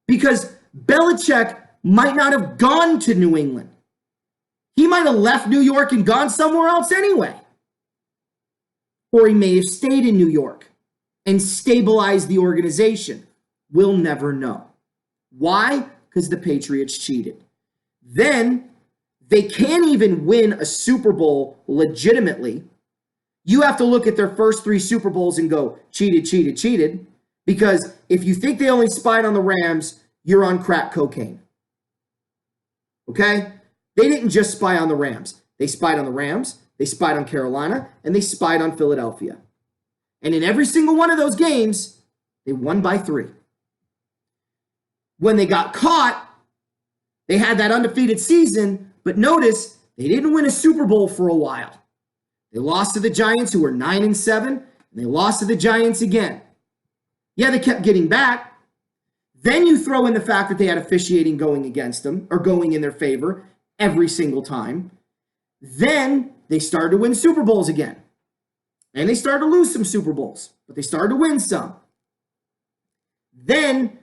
Because Belichick might not have gone to New England. He might have left New York and gone somewhere else anyway. Or he may have stayed in New York and stabilized the organization. We'll never know. Why? Because the Patriots cheated. Then they can't even win a Super Bowl legitimately. You have to look at their first 3 Super Bowls and go, cheated, cheated, cheated. Because if you think they only spied on the Rams, you're on crack cocaine. Okay? They didn't just spy on the Rams. They spied on the Rams, they spied on Carolina, and they spied on Philadelphia. And in every single one of those games, they won by 3. When they got caught, they had that undefeated season, but notice they didn't win a Super Bowl for a while. They lost to the Giants, who were 9-7, and they lost to the Giants again. Yeah, they kept getting back. Then you throw in the fact that they had officiating going against them, or going in their favor every single time. Then they started to win Super Bowls again. And they started to lose some Super Bowls, but they started to win some. Then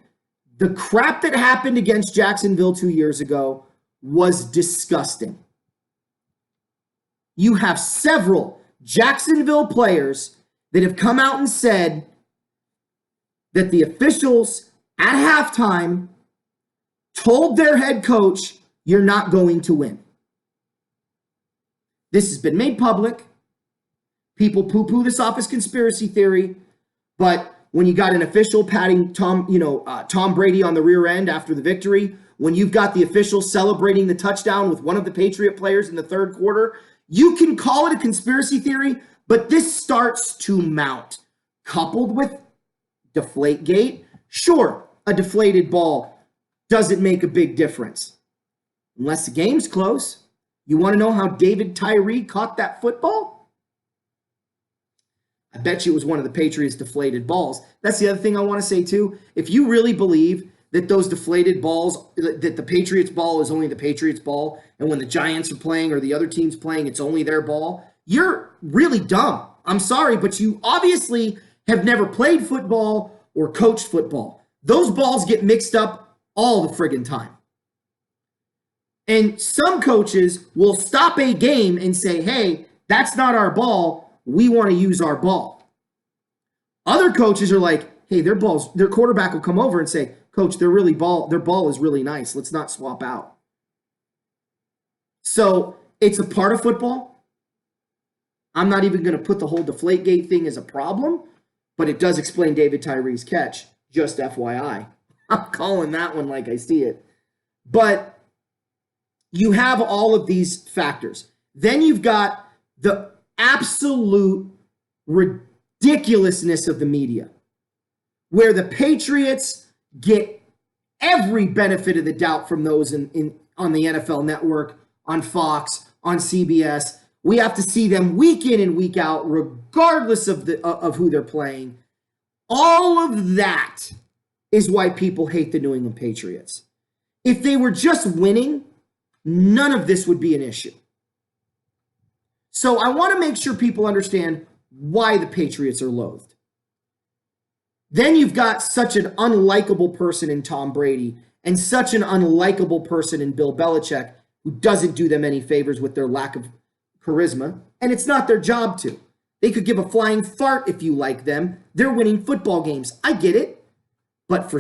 the crap that happened against Jacksonville 2 years ago was disgusting. You have several Jacksonville players that have come out and said that the officials at halftime told their head coach, you're not going to win. This has been made public. People poo-poo this off as conspiracy theory, but when you got an official patting Tom Brady on the rear end after the victory, when you've got the official celebrating the touchdown with one of the Patriot players in the third quarter, you can call it a conspiracy theory, but this starts to mount. Coupled with Deflategate, sure, a deflated ball doesn't make a big difference. Unless the game's close. You want to know how David Tyree caught that football? I bet you it was one of the Patriots' deflated balls. That's the other thing I want to say, too. If you really believe that those deflated balls, that the Patriots' ball is only the Patriots' ball, and when the Giants are playing or the other team's playing, it's only their ball, you're really dumb. I'm sorry, but you obviously have never played football or coached football. Those balls get mixed up all the friggin' time. And some coaches will stop a game and say, hey, that's not our ball. We want to use our ball. Other coaches are like, hey, their quarterback will come over and say, coach, their ball is really nice. Let's not swap out. So it's a part of football. I'm not even going to put the whole Deflategate thing as a problem, but it does explain David Tyree's catch, just FYI. I'm calling that one like I see it. But you have all of these factors. Then you've got the absolute ridiculousness of the media, where the Patriots get every benefit of the doubt from those on the NFL Network, on Fox, on CBS. We have to see them week in and week out, regardless of who they're playing. All of that is why people hate the New England Patriots. If they were just winning, none of this would be an issue. So I want to make sure people understand why the Patriots are loathed. Then you've got such an unlikable person in Tom Brady and such an unlikable person in Bill Belichick, who doesn't do them any favors with their lack of charisma, and it's not their job to. They could give a flying fart if you like them. They're winning football games. I get it. But for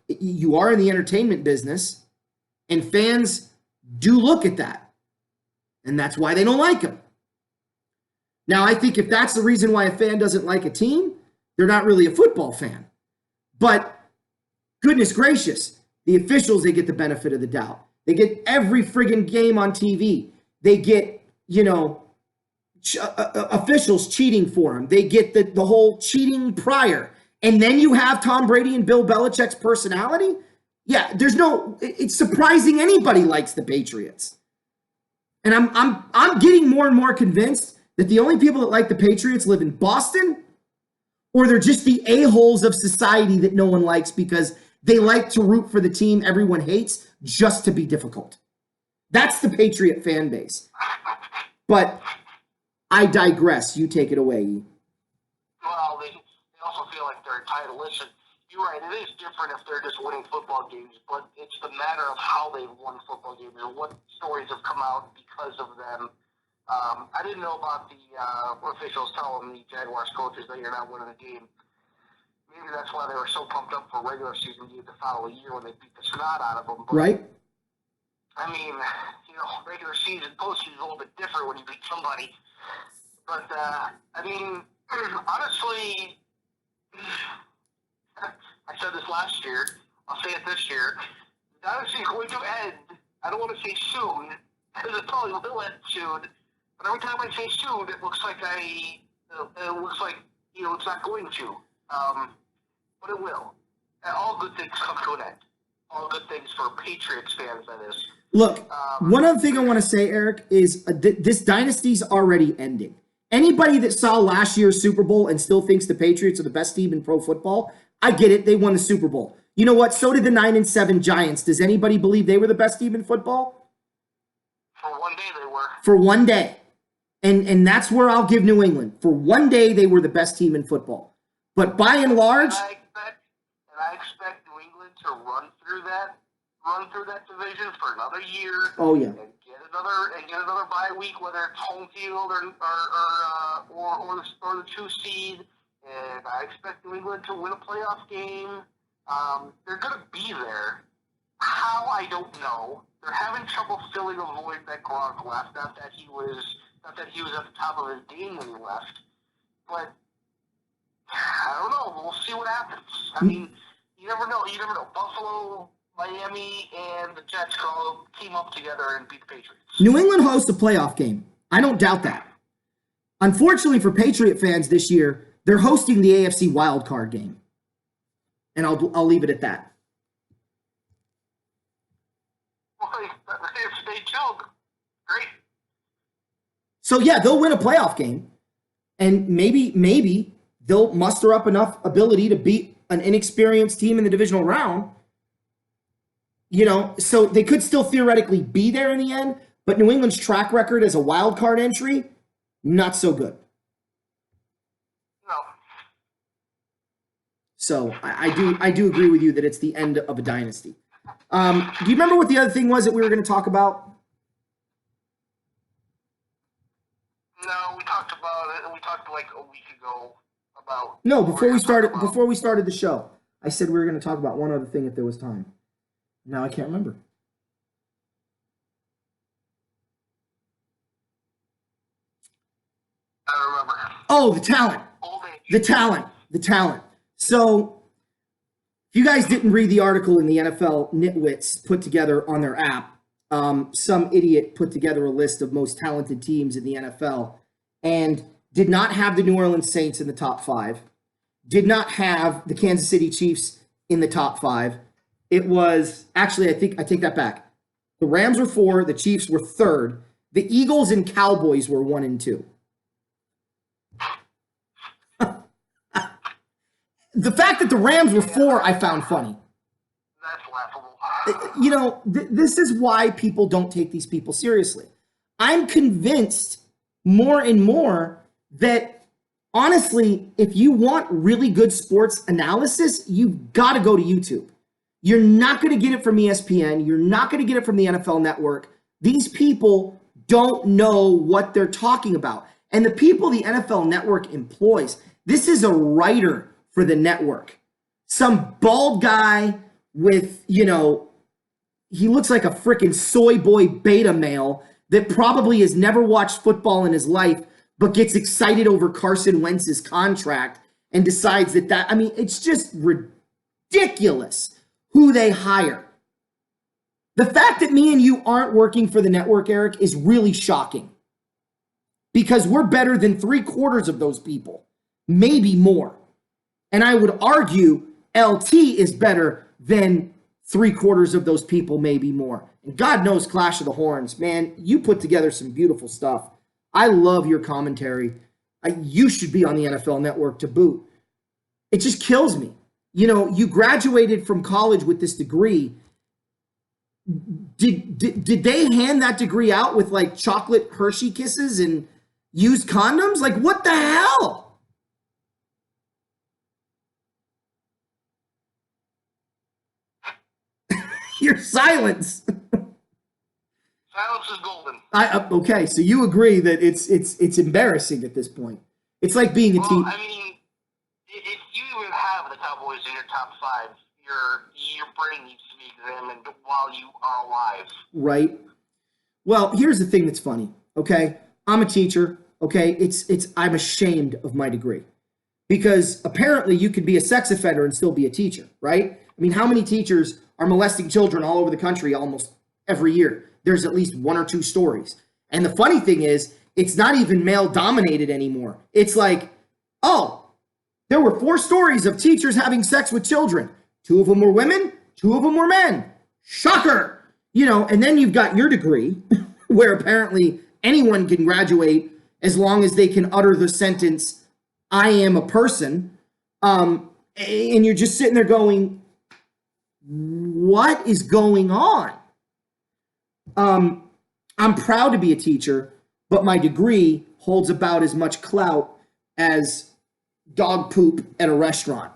you are in the entertainment business, and fans do look at that. And that's why they don't like them. Now, I think if that's the reason why a fan doesn't like a team, they're not really a football fan. But goodness gracious, the officials, they get the benefit of the doubt. They get every friggin' game on TV. They get, officials cheating for them. They get the whole cheating prior. And then you have Tom Brady and Bill Belichick's personality. Yeah, it's surprising anybody likes the Patriots. And I'm getting more and more convinced that the only people that like the Patriots live in Boston, or they're just the a-holes of society that no one likes because they like to root for the team everyone hates just to be difficult. That's the Patriot fan base. But I digress. You take it away. Well, they also feel like they're entitled. Listen, you're right. It is different if they're just winning football games, but it's the matter of how they've won football games and what stories have come out because of them. I didn't know about the officials telling the Jaguars coaches that you're not winning the game. Maybe that's why they were so pumped up for regular season game the following year when they beat the snot out of them. But, right? I mean, regular season, postseason is a little bit different when you beat somebody. But, I mean, honestly, I said this last year. I'll say it this year. The dynasty is going to end. I don't want to say soon, because it probably will end soon. But every time I say soon, it looks like it's not going to. But it will. And all good things come to an end. All good things for Patriots fans, that is. Look, one other thing I want to say, Eric, is this dynasty's already ending. Anybody that saw last year's Super Bowl and still thinks the Patriots are the best team in pro football, I get it. They won the Super Bowl. You know what? So did the 9-7 Giants. Does anybody believe they were the best team in football? For one day, they were. For one day. And that's where I'll give New England. For one day, they were the best team in football. But by and large, I expect New England to run through that division for another year. Oh yeah. And get another bye week, whether it's home field or the 2 seed. And I expect New England to win a playoff game. They're going to be there. How, I don't know. They're having trouble filling a void that Gronk left. Not that he was at the top of his game when he left. But I don't know. We'll see what happens. I mean, you never know. Buffalo, Miami, and the Jets all team up together and beat the Patriots. New England hosts a playoff game. I don't doubt that. Unfortunately for Patriot fans this year, they're hosting the AFC wildcard game. And I'll leave it at that. Well, if they choke, great. So yeah, they'll win a playoff game. And maybe they'll muster up enough ability to beat an inexperienced team in the divisional round. So they could still theoretically be there in the end, but New England's track record as a wild card entry, not so good. No. So I do agree with you that it's the end of a dynasty. Do you remember what the other thing was that we were going to talk about? No, we talked about it. We talked like a week ago about. No, before we started the show, I said we were going to talk about one other thing if there was time. Now I can't remember. I don't remember. Oh, the talent. The talent. So, if you guys didn't read the article in the NFL Nitwits put together on their app, some idiot put together a list of most talented teams in the NFL and did not have the New Orleans Saints in the top 5, did not have the Kansas City Chiefs in the top 5. It was, actually, I take that back. The Rams were 4, the Chiefs were 3rd. The Eagles and Cowboys were 1 and 2. The fact that the Rams were 4, I found funny. That's laughable. This is why people don't take these people seriously. I'm convinced more and more that, honestly, if you want really good sports analysis, you've got to go to YouTube. You're not going to get it from ESPN. You're not going to get it from the NFL Network. These people don't know what they're talking about. And the people the NFL Network employs, this is a writer for the network. Some bald guy with, he looks like a freaking soy boy beta male that probably has never watched football in his life, but gets excited over Carson Wentz's contract and decides that, it's just ridiculous who they hire. The fact that me and you aren't working for the network, Eric, is really shocking. Because we're better than 3/4 of those people, maybe more. And I would argue LT is better than 3/4 of those people, maybe more. And God knows Clash of the Horns, man, you put together some beautiful stuff. I love your commentary. You should be on the NFL Network to boot. It just kills me. You graduated from college with this degree. Did they hand that degree out with like chocolate Hershey kisses and used condoms? Like, what the hell? Your silence. Silence is golden. Okay, so you agree that it's embarrassing at this point. It's like being a Well, team. I mean, if you even have the Cowboys in your top five, your brain needs to be examined while you are alive. Right? Well, here's the thing that's funny. Okay, I'm a teacher. Okay, it's I'm ashamed of my degree because apparently you could be a sex offender and still be a teacher, right? I mean, how many teachers are molesting children all over the country almost every year? There's at least one or two stories. And the funny thing is, it's not even male dominated anymore. It's like, oh, there were 4 stories of teachers having sex with children. 2 of them were women, 2 of them were men. Shocker. And then you've got your degree, where apparently anyone can graduate as long as they can utter the sentence, I am a person. And you're just sitting there going, what is going on? I'm proud to be a teacher, but my degree holds about as much clout as dog poop at a restaurant.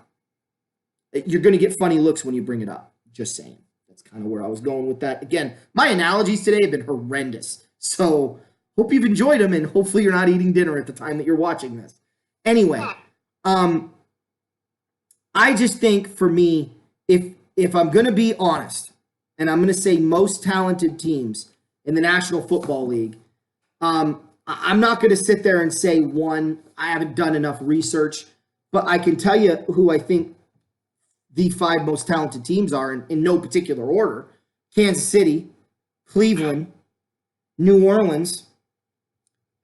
You're going to get funny looks when you bring it up. Just saying. That's kind of where I was going with that. Again, my analogies today have been horrendous. So hope you've enjoyed them, and hopefully you're not eating dinner at the time that you're watching this. Anyway, I just think for me, if I'm going to be honest, and I'm going to say most talented teams in the National Football League, I'm not going to sit there and say one. I haven't done enough research, but I can tell you who I think the 5 most talented teams are in no particular order: Kansas City, Cleveland, New Orleans,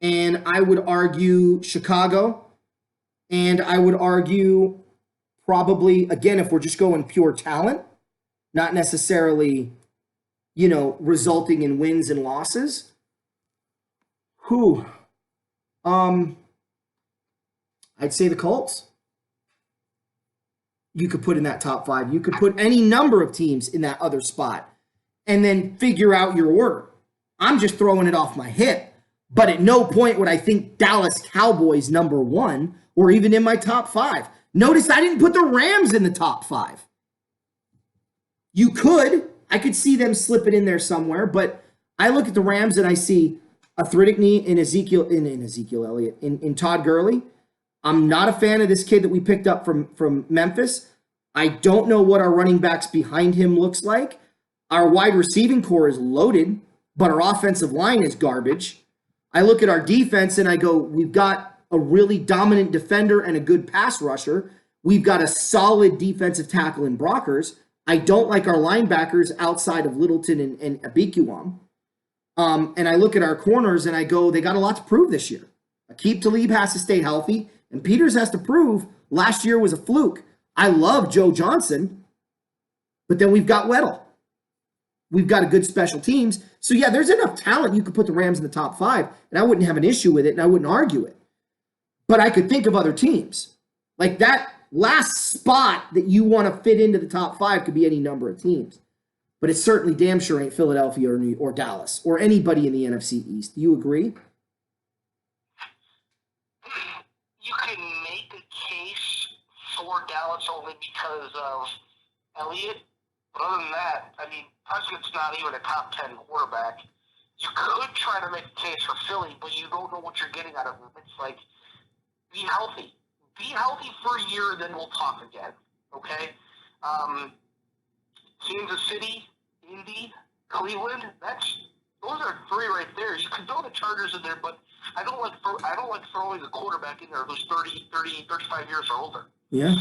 and I would argue Chicago, and I would argue probably, again, if we're just going pure talent, not necessarily, resulting in wins and losses. Who? I'd say the Colts. You could put in that top 5. You could put any number of teams in that other spot and then figure out your order. I'm just throwing it off my hip, but at no point would I think Dallas Cowboys number 1 or even in my top 5. Notice I didn't put the Rams in the top 5. You could. I could see them slipping in there somewhere, but I look at the Rams and I see a Thriddickney in Ezekiel Elliott, in Todd Gurley. I'm not a fan of this kid that we picked up from Memphis. I don't know what our running backs behind him looks like. Our wide receiving core is loaded, but our offensive line is garbage. I look at our defense and I go, we've got a really dominant defender and a good pass rusher. We've got a solid defensive tackle in Brockers. I don't like our linebackers outside of Littleton and Abiquiam. And I look at our corners and I go, they got a lot to prove this year. Aqib Talib has to stay healthy, and Peters has to prove last year was a fluke. I love Joe Johnson, but then we've got Weddle. We've got a good special teams. So, yeah, there's enough talent. You could put the Rams in the top 5, and I wouldn't have an issue with it, and I wouldn't argue it. But I could think of other teams. Like that last spot that you want to fit into the top 5 could be any number of teams. But it certainly damn sure ain't Philadelphia or Dallas or anybody in the NFC East. Do you agree? You can make a case for Dallas only because of Elliott. But other than that, I mean, Prescott's not even a top 10 quarterback. You could try to make a case for Philly, but you don't know what you're getting out of them. It's like, be healthy. Be healthy for a year, then we'll talk again. Okay? Kansas City, Indy, Cleveland, those are 3 right there. You could throw the Chargers in there, but I don't like throwing a quarterback in there who's 30, 35 years or older. Yeah.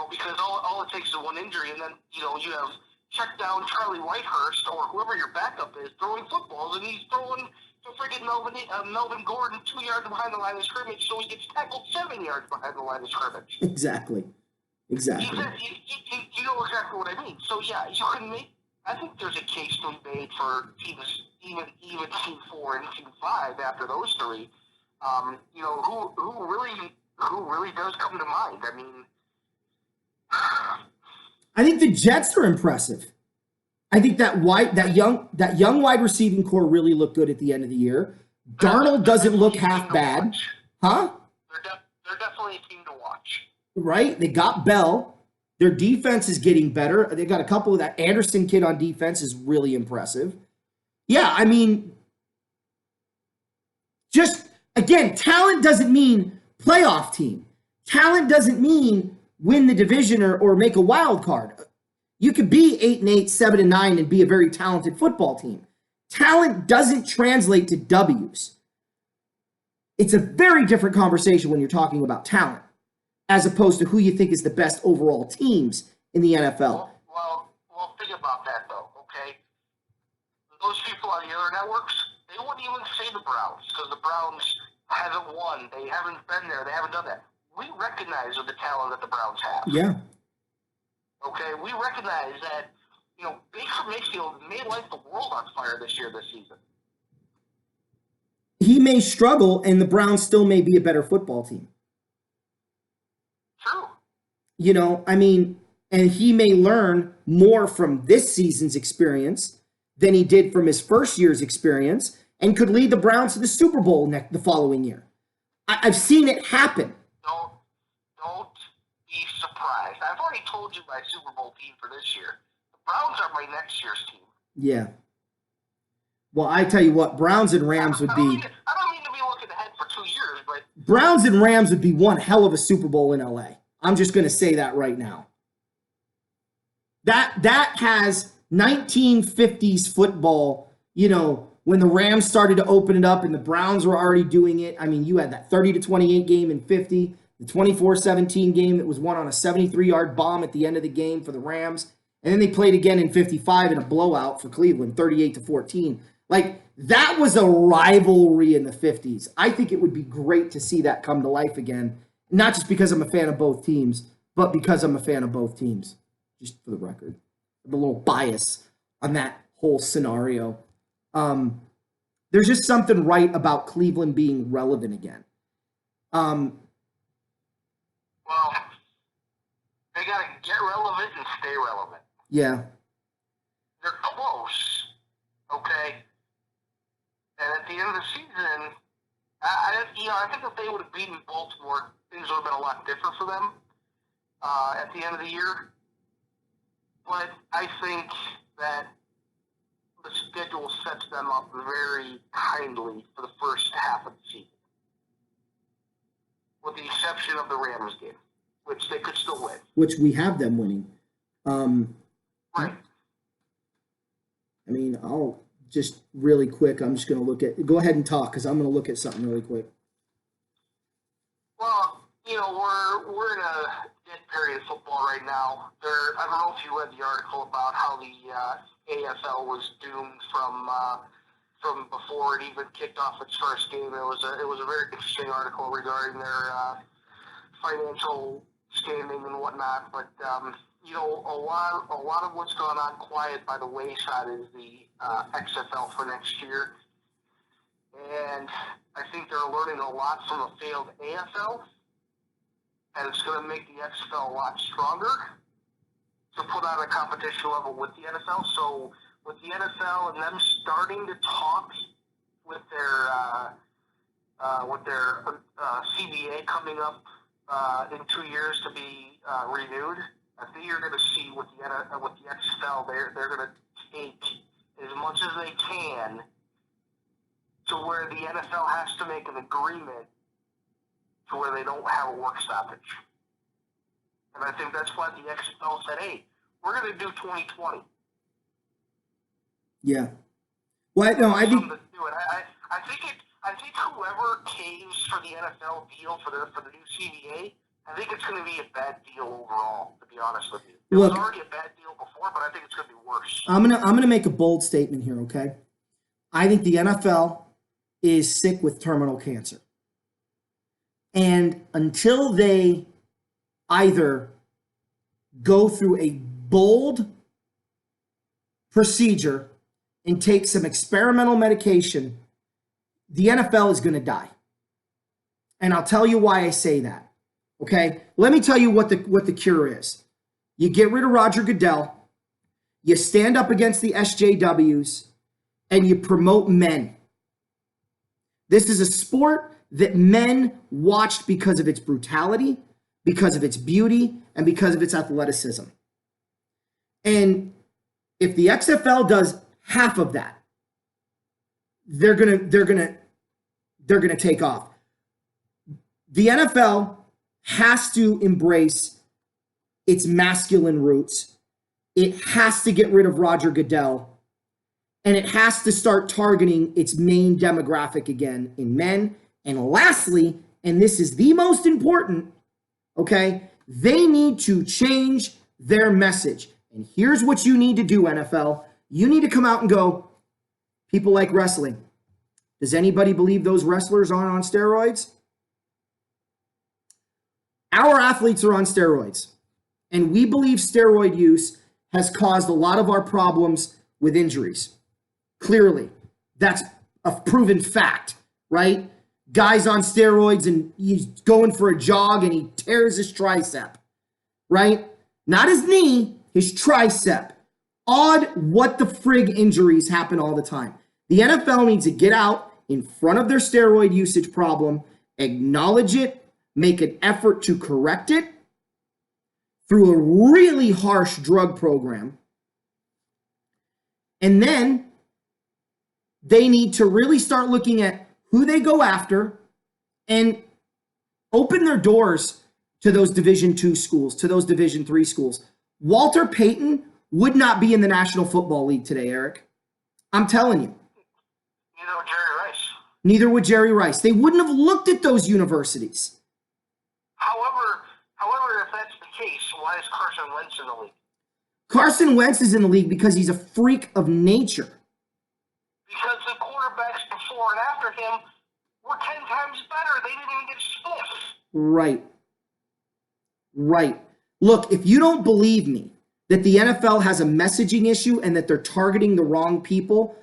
Because all it takes is one injury, and then, you have check down Charlie Whitehurst or whoever your backup is throwing footballs, and he's throwing to friggin' Melvin Gordon 2 yards behind the line of scrimmage, so he gets tackled 7 yards behind the line of scrimmage. Exactly. You know exactly what I mean. So, yeah, you can make – I think there's a case to be made for teams, even Team 4 and Team 5 after those 3. Who really does come to mind? I mean – I think the Jets are impressive. I think that young wide receiving core really looked good at the end of the year. Darnold doesn't look half bad. Huh? They're definitely a team to watch. Right? They got Bell. Their defense is getting better. They got a couple of that Anderson kid on defense is really impressive. Yeah, I mean, just again, talent doesn't mean playoff team. Talent doesn't mean win the division or make a wild card. You could be 8-8, 7-9, and be a very talented football team. Talent doesn't translate to W's. It's a very different conversation when you're talking about talent, as opposed to who you think is the best overall teams in the NFL. Well, think about that though. Okay, those people on the other networks, they wouldn't even say the Browns because the Browns haven't won. They haven't been there. They haven't done that. We recognize the talent that the Browns have. Yeah. Okay, we recognize that, Baker Mayfield may light the world on fire this season. He may struggle, and the Browns still may be a better football team. True. And he may learn more from this season's experience than he did from his first year's experience and could lead the Browns to the Super Bowl the following year. I've seen it happen. Don't be surprised. I've already told you my Super Bowl team for this year. The Browns are my next year's team. Yeah. Well, I tell you what, Browns and Rams would be... I don't mean to be looking ahead for 2 years, but... Browns and Rams would be one hell of a Super Bowl in LA. I'm just going to say that right now. That has 1950s football, when the Rams started to open it up and the Browns were already doing it. I mean, you had that 30-28 game in 50, the 24-17 game that was won on a 73-yard bomb at the end of the game for the Rams. And then they played again in 55 in a blowout for Cleveland, 38-14. Like, that was a rivalry in the 50s. I think it would be great to see that come to life again. Not just because I'm a fan of both teams, but because I'm a fan of both teams. Just for the record. I'm a little bias on that whole scenario. There's just something right about Cleveland being relevant again. Well, they got to get relevant and stay relevant. Yeah. They're close, okay? And at the end of the season, I think if they would have beaten Baltimore, things would have been a lot different for them at the end of the year. But I think that the schedule sets them up very kindly for the first half of the season, with the exception of the Rams game, which they could still win. Which we have them winning. Right. I mean, I'll just really quick, I'm just going to look at, go ahead and talk because I'm going to look at something really quick. Well, we're in a dead period of football right now. I don't know if you read the article about how the AFL was doomed from before it even kicked off its first game. It was a very interesting article regarding their financial standing and whatnot. But a lot of what's gone on quiet by the wayside is the XFL for next year, and I think they're learning a lot from a failed AFL, and it's going to make the XFL a lot stronger to put on a competition level with the NFL. So with the NFL and them starting to talk with their CBA coming up in 2 years to be renewed, I think you're going to see with the XFL, they're going to take as much as they can to where the NFL has to make an agreement to where they don't have a work stoppage. And I think that's why the XFL said, hey, we're going to do 2020. Yeah. Well, no, I think... I think whoever caves for the NFL deal for the new CBA, I think it's going to be a bad deal overall, to be honest with you. It was already a bad deal before, but I think it's going to be worse. I'm gonna make a bold statement here, okay? I think the NFL is sick with terminal cancer. And until they either go through a bold procedure and take some experimental medication, the NFL is going to die. And I'll tell you why I say that. Okay? Let me tell you what the cure is. You get rid of Roger Goodell, you stand up against the SJWs, and you promote men. This is a sport that men watched because of its brutality, because of its beauty and because of its athleticism. And if the XFL does half of that, they're gonna take off. The NFL has to embrace its masculine roots. It has to get rid of Roger Goodell, and it has to start targeting its main demographic again in men. And lastly, and this is the most important, okay, they need to change their message. And here's what you need to do, NFL. You need to come out and go, people like wrestling. Does anybody believe those wrestlers aren't on steroids? Our athletes are on steroids, and we believe steroid use has caused a lot of our problems with injuries. Clearly, that's a proven fact, right? Guy's on steroids and he's going for a jog and he tears his tricep, right? Not his knee, his tricep. Odd what the frig injuries happen all the time. The NFL needs to get out in front of their steroid usage problem, acknowledge it, make an effort to correct it through a really harsh drug program. And then they need to really start looking at who they go after and open their doors to those Division II schools, to those Division III schools. Walter Payton would not be in the National Football League today, Eric. I'm telling you. Neither would Jerry Rice. Neither would Jerry Rice. They wouldn't have looked at those universities. However, if that's the case, why is Carson Wentz in the league? Carson Wentz is in the league because he's a freak of nature. Because the quarterbacks before and after him were 10 times better. They didn't even get sniffs. Right. Right. Look, if you don't believe me that the NFL has a messaging issue and that they're targeting the wrong people,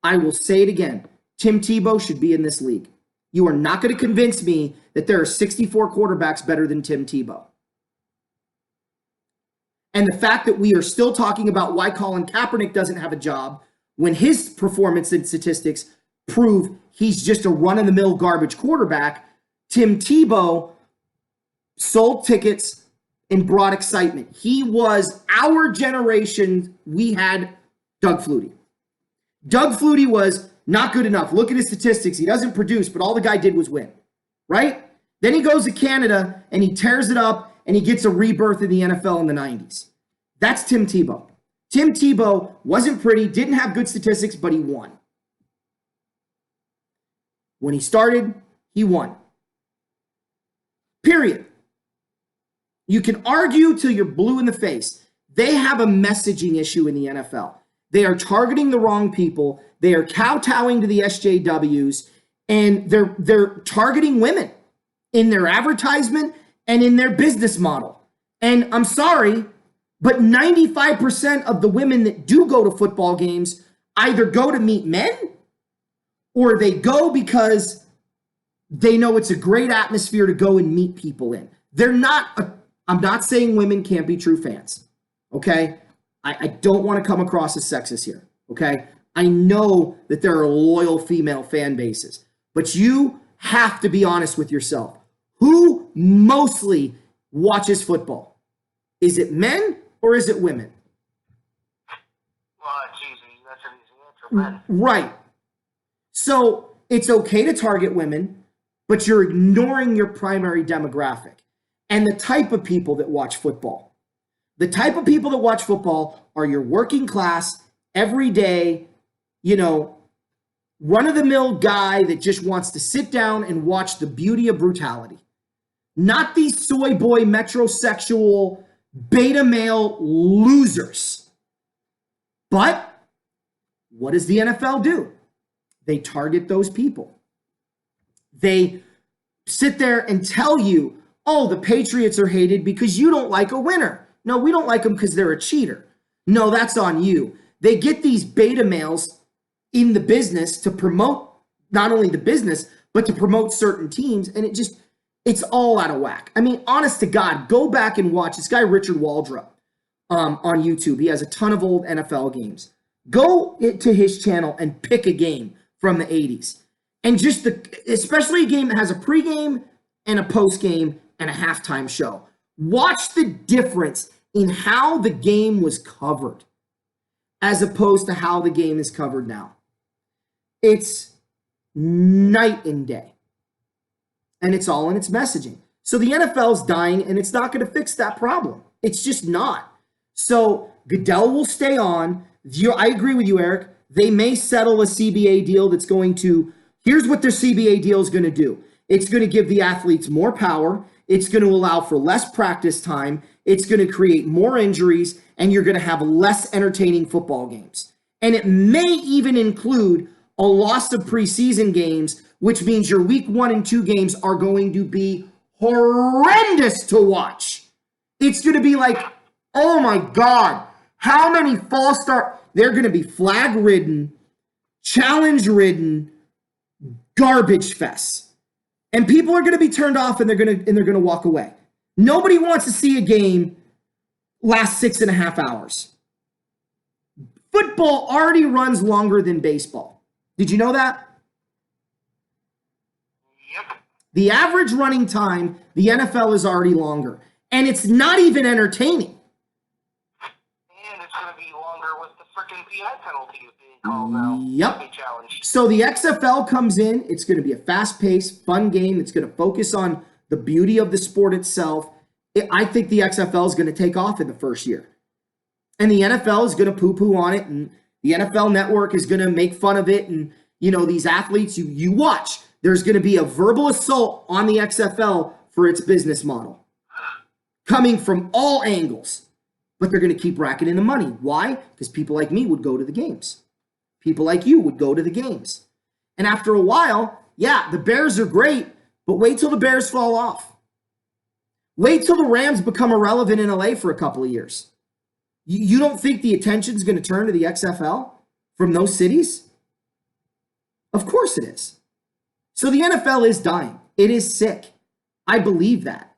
I will say it again. Tim Tebow should be in this league. You are not going to convince me that there are 64 quarterbacks better than Tim Tebow. And the fact that we are still talking about why Colin Kaepernick doesn't have a job when his performance and statistics prove he's just a run-of-the-mill garbage quarterback, Tim Tebow sold tickets and brought excitement. He was our generation. We had Doug Flutie. Doug Flutie was not good enough. Look at his statistics. He doesn't produce, but all the guy did was win, right? Then he goes to Canada and he tears it up and he gets a rebirth in the NFL in the 90s. That's Tim Tebow. Tim Tebow wasn't pretty, didn't have good statistics, but he won. When he started, he won. Period. You can argue till you're blue in the face. They have a messaging issue in the NFL. They are targeting the wrong people. They are kowtowing to the SJWs, and they're targeting women in their advertisement and in their business model. And I'm sorry, but 95% of the women that do go to football games either go to meet men or they go because they know it's a great atmosphere to go and meet people in. I'm not saying women can't be true fans, okay? I don't want to come across as sexist here, okay? I know that there are loyal female fan bases, but you have to be honest with yourself. Who mostly watches football? Is it men or is it women? Well, that's easy. That's an easy answer, men. Right. So it's okay to target women, but you're ignoring your primary demographic and the type of people that watch football. The type of people that watch football are your working class, everyday, run-of-the-mill guy that just wants to sit down and watch the beauty of brutality. Not these soy boy, metrosexual, beta male losers. But what does the NFL do? They target those people. They sit there and tell you, oh, the Patriots are hated because you don't like a winner. No, we don't like them because they're a cheater. No, that's on you. They get these beta males in the business to promote not only the business, but to promote certain teams. And it's all out of whack. I mean, honest to God, go back and watch this guy, Richard Waldrop, on YouTube. He has a ton of old NFL games. Go to his channel and pick a game from the 80s. And especially a game that has a pregame and a postgame and a halftime show. Watch the difference in how the game was covered as opposed to how the game is covered now. It's night and day. And it's all in its messaging. So the NFL's dying, and it's not going to fix that problem. It's just not. So Goodell will stay on. I agree with you, Eric. They may settle a CBA deal that's going to, here's what their CBA deal is going to do. It's going to give the athletes more power. It's going to allow for less practice time. It's going to create more injuries, and you're going to have less entertaining football games. And it may even include a loss of preseason games, which means your week 1 and 2 games are going to be horrendous to watch. It's going to be like, oh my God, how many false start? They're going to be flag-ridden, challenge-ridden, garbage fests. And people are going to be turned off, and they're going to walk away. Nobody wants to see a game last 6.5 hours. Football already runs longer than baseball. Did you know that? Yep. The average running time, the NFL is already longer. And it's not even entertaining. And it's going to be longer with the freaking PI penalty being called now. Yep. So the XFL comes in. It's going to be a fast-paced, fun game. It's going to focus on the beauty of the sport itself. I think the XFL is going to take off in the first year. And the NFL is going to poo-poo on it. And the NFL Network is going to make fun of it. And, these athletes, you watch. There's going to be a verbal assault on the XFL for its business model, coming from all angles. But they're going to keep racking in the money. Why? Because people like me would go to the games. People like you would go to the games. And after a while, yeah, the Bears are great, but wait till the Bears fall off. Wait till the Rams become irrelevant in LA for a couple of years. You don't think the attention's going to turn to the XFL from those cities? Of course it is. So the NFL is dying. It is sick. I believe that.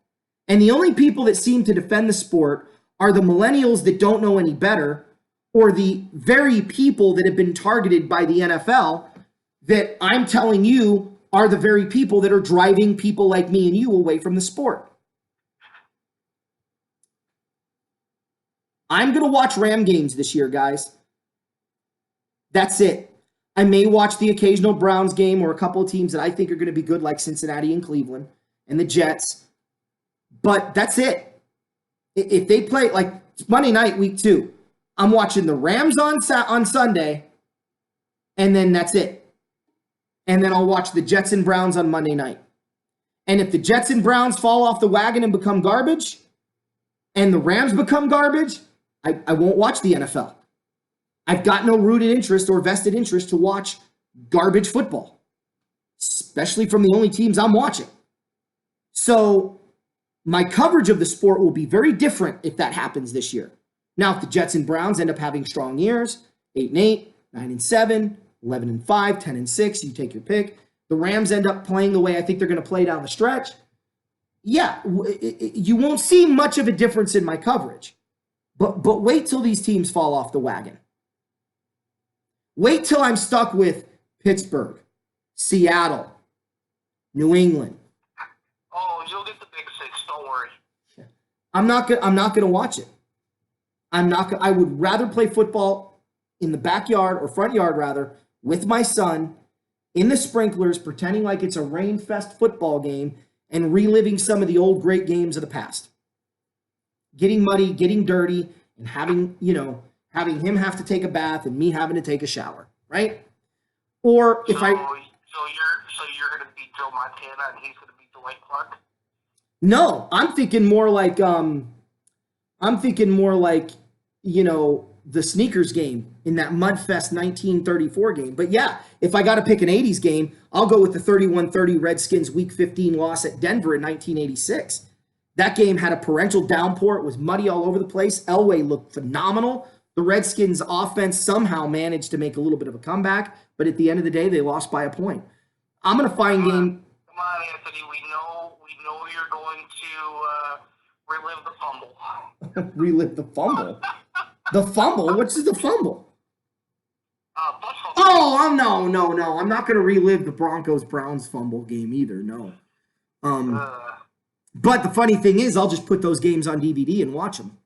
And the only people that seem to defend the sport are the millennials that don't know any better, or the very people that have been targeted by the NFL that I'm telling you are the very people that are driving people like me and you away from the sport. I'm going to watch Ram games this year, guys. That's it. I may watch the occasional Browns game or a couple of teams that I think are going to be good, like Cincinnati and Cleveland and the Jets. But that's it. If they play, like Monday night, week 2, I'm watching the Rams on Sunday, and then that's it. And then I'll watch the Jets and Browns on Monday night. And if the Jets and Browns fall off the wagon and become garbage, and the Rams become garbage, I won't watch the NFL. I've got no rooted interest or vested interest to watch garbage football, especially from the only teams I'm watching. So my coverage of the sport will be very different if that happens this year. Now, if the Jets and Browns end up having strong years, 8-8, 9-7, 11-5, 10-6, you take your pick. The Rams end up playing the way I think they're going to play down the stretch. Yeah, you won't see much of a difference in my coverage. But wait till these teams fall off the wagon. Wait till I'm stuck with Pittsburgh, Seattle, New England. Oh, you'll get the big 6. Don't worry. I'm not gonna watch it. I would rather play football in the backyard or front yard rather with my son in the sprinklers, pretending like it's a rain-fest football game and reliving some of the old great games of the past. Getting muddy, getting dirty, and having him have to take a bath and me having to take a shower, right? Or if so you're gonna beat Joe Montana and he's gonna beat Dwight Clark? No, I'm thinking more like the sneakers game in that Mudfest 1934 game. But yeah, if I got to pick an 80s game, I'll go with the 31-30 Redskins Week 15 loss at Denver in 1986. That game had a torrential downpour. It was muddy all over the place. Elway looked phenomenal. The Redskins offense somehow managed to make a little bit of a comeback, but at the end of the day, they lost by a point. I'm going to find game. Come on, Anthony. We know you're going to relive the fumble. Relive the fumble? The fumble? What's the fumble? Buffalo. Oh, no. I'm not going to relive the Broncos-Browns fumble game either, no. But the funny thing is, I'll just put those games on DVD and watch them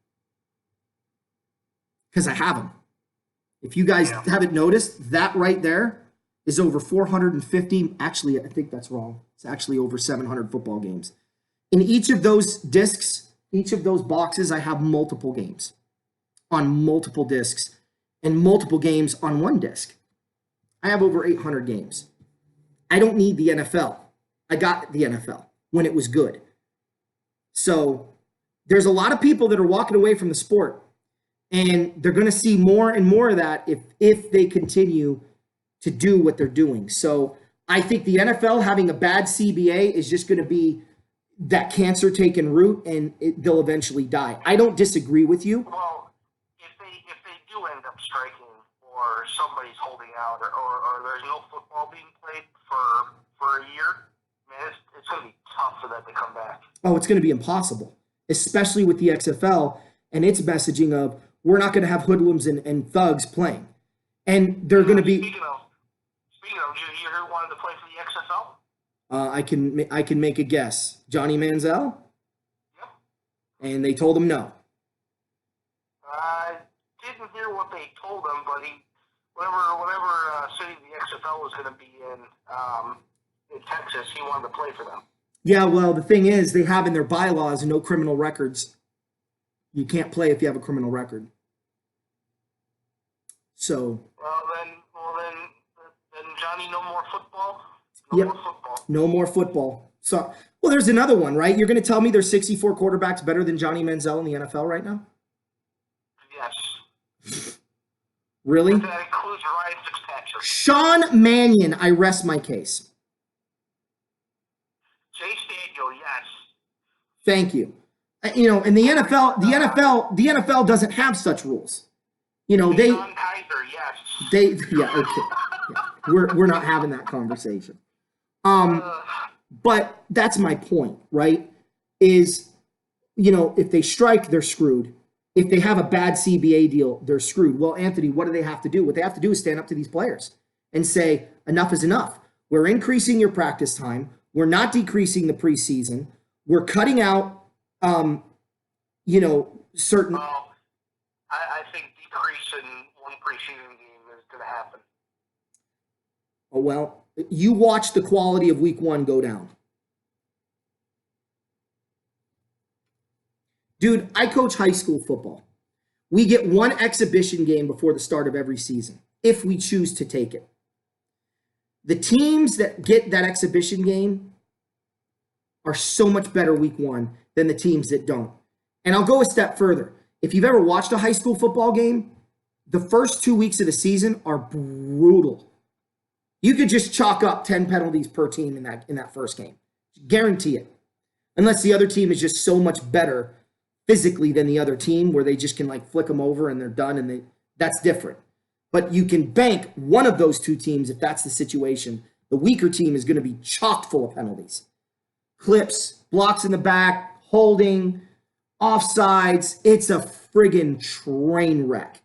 because I have them. If you guys haven't noticed, that right there is over 450. Actually, I think that's wrong. It's actually over 700 football games. In each of those discs, each of those boxes, I have multiple games on multiple discs and multiple games on one disc. I have over 800 games. I don't need the NFL. I got the NFL when it was good. So there's a lot of people that are walking away from the sport, and they're going to see more and more of that if they continue to do what they're doing. So I think the NFL having a bad CBA is just going to be that cancer taking root, and they'll eventually die. I don't disagree with you. Well, if they do end up striking, or somebody's holding out, or there's no football being played for a year, man, it's going to be tough for them to come back. Oh, it's going to be impossible, especially with the XFL and its messaging of we're not going to have hoodlums and thugs playing, and they're going to be. Speaking of, you heard wanted to play for the XFL? I can make a guess. Johnny Manziel? Yep. And they told him no. I didn't hear what they told him, but whatever city the XFL was going to be in Texas, he wanted to play for them. Yeah, well, the thing is, they have in their bylaws no criminal records. You can't play if you have a criminal record. So. Well, then Johnny, no more football. No more football. So, well, there's another one, right? You're going to tell me there's 64 quarterbacks better than Johnny Manziel in the NFL right now? Yes. Really? That includes Ryan Fitzpatrick. Sean Mannion, I rest my case. Chase Daniel, yes. Thank you. And the NFL doesn't have such rules. Don Kaiser, yes. Okay. Yeah. We're not having that conversation. But that's my point, right? Is, if they strike, they're screwed. If they have a bad CBA deal, they're screwed. Well, Anthony, what do they have to do? What they have to do is stand up to these players and say, enough is enough. We're increasing your practice time. We're not decreasing the preseason. We're cutting out, certain. Well, I think decrease in one preseason game is going to happen. Oh, well, you watch the quality of week one go down. Dude, I coach high school football. We get one exhibition game before the start of every season, if we choose to take it. The teams that get that exhibition game are so much better week one than the teams that don't. And I'll go a step further. If you've ever watched a high school football game, the first 2 weeks of the season are brutal. You could just chalk up 10 penalties per team in that first game. Guarantee it. Unless the other team is just so much better physically than the other team where they just can flick them over and they're done, and that's different. But you can bank one of those two teams if that's the situation. The weaker team is going to be chock full of penalties. Clips, blocks in the back, holding, offsides. It's a friggin' train wreck.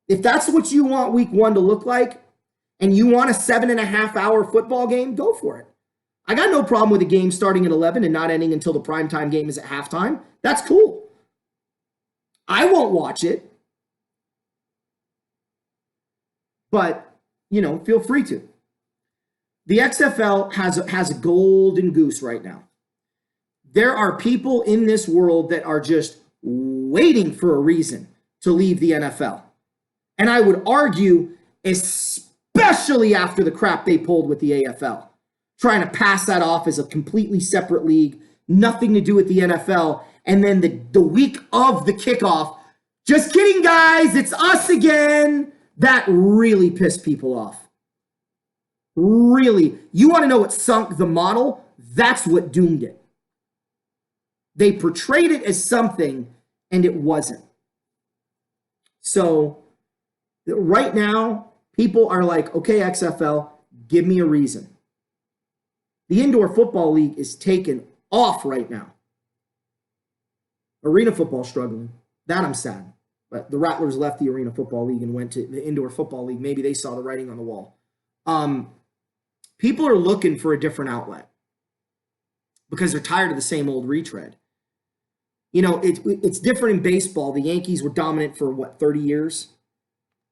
If that's what you want week one to look like, and you want a 7.5-hour football game, go for it. I got no problem with a game starting at 11 and not ending until the primetime game is at halftime. That's cool. I won't watch it. But, feel free to. The XFL has a golden goose right now. There are people in this world that are just waiting for a reason to leave the NFL. And I would argue, especially after the crap they pulled with the AFL, trying to pass that off as a completely separate league, nothing to do with the NFL, and then the week of the kickoff, just kidding, guys, it's us again. That really pissed people off. Really. You want to know what sunk the model? That's what doomed it. They portrayed it as something, and it wasn't. So right now, people are like, okay, XFL, give me a reason. The Indoor Football League is taken off right now. Arena football struggling. That I'm sad. But the Rattlers left the Arena Football League and went to the Indoor Football League. Maybe they saw the writing on the wall. People are looking for a different outlet. because they're tired of the same old retread. You know, it's different in baseball. The Yankees were dominant for, 30 years?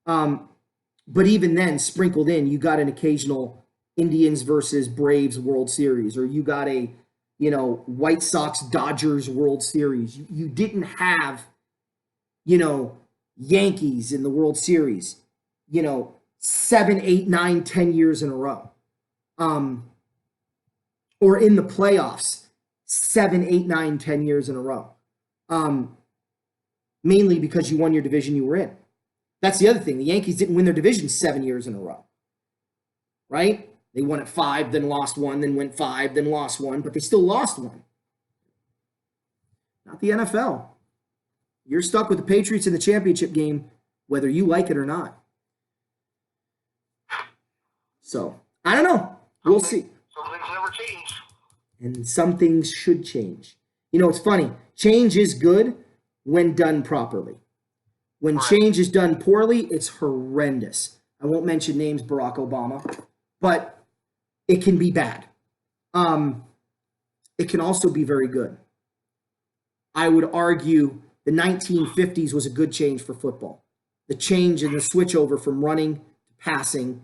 But even then, sprinkled in, you got an occasional Indians versus Braves World Series, or you got a, White Sox Dodgers World Series. You didn't have, Yankees in the World Series, 7, 8, 9, 10 years in a row. Or in the playoffs, 7, 8, 9, 10 years in a row. Mainly because you won your division you were in. That's the other thing. The Yankees didn't win their division 7 years in a row, right? They won it 5, then lost 1, then went 5, then lost 1, but they still lost 1. Not the NFL. You're stuck with the Patriots in the championship game, whether you like it or not. So, I don't know. We'll see. Some things never change. And some things should change. It's funny. Change is good when done properly. When change is done poorly, it's horrendous. I won't mention names, Barack Obama, but it can be bad. It can also be very good. I would argue the 1950s was a good change for football. The change and the switch over from running to passing,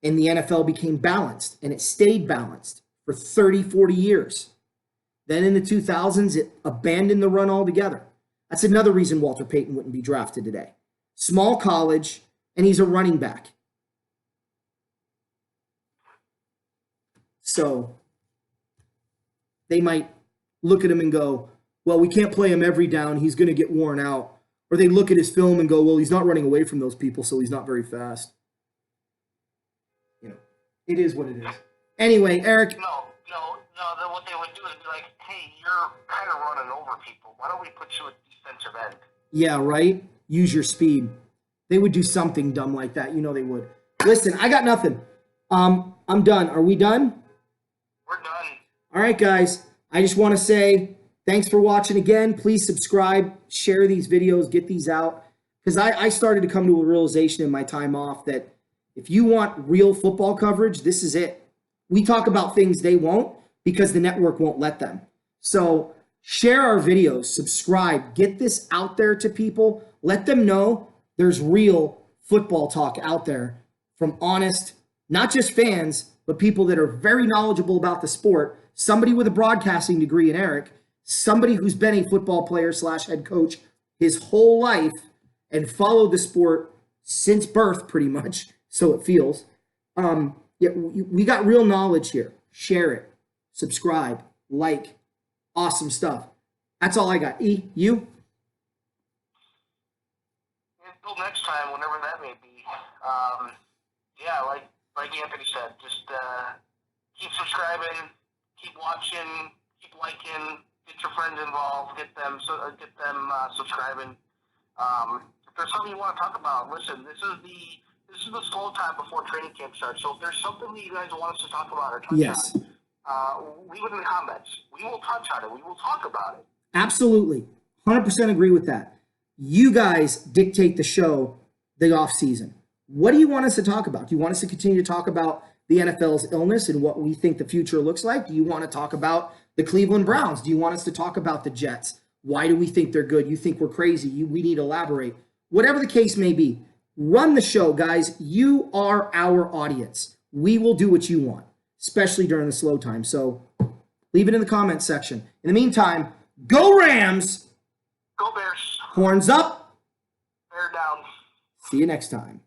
and the NFL became balanced, and it stayed balanced for 30, 40 years. Then in the 2000s, it abandoned the run altogether. That's another reason Walter Payton wouldn't be drafted today. Small college, and he's a running back. So they might look at him and go, well, we can't play him every down. He's going to get worn out. Or they look at his film and go, well, he's not running away from those people, so he's not very fast. It is what it is. Anyway, Eric. No. Then what they would do is be like, hey, you're kind of running over people. Why don't we put you at defensive end? Yeah, right? Use your speed. They would do something dumb like that. They would. Listen, I got nothing. I'm done. Are we done? We're done. All right, guys. I just want to say thanks for watching again. Please subscribe, share these videos, get these out. Because I started to come to a realization in my time off that if you want real football coverage, this is it. We talk about things they won't because the network won't let them. So share our videos, subscribe, get this out there to people. Let them know there's real football talk out there from honest, not just fans, but people that are very knowledgeable about the sport. Somebody with a broadcasting degree in Eric, somebody who's been a football player / head coach his whole life and followed the sport since birth pretty much, so it feels. We got real knowledge here. Share it. Subscribe, like, awesome stuff. That's all I got. E, you? Until next time, whenever that may be. Like Anthony said, just keep subscribing, keep watching, keep liking, get your friends involved, get them subscribing. If there's something you want to talk about, listen. This is the slow time before training camp starts. So if there's something that you guys want us to talk about or touch on, leave it in the comments. We will touch on it. We will talk about it. Absolutely. 100% agree with that. You guys dictate the show the off season. What do you want us to talk about? Do you want us to continue to talk about the NFL's illness and what we think the future looks like? Do you want to talk about the Cleveland Browns? Do you want us to talk about the Jets? Why do we think they're good? You think we're crazy? We need to elaborate. Whatever the case may be, run the show, guys. You are our audience. We will do what you want, especially during the slow time. So leave it in the comments section. In the meantime, go Rams! Go Bears! Horns up! Bear down. See you next time.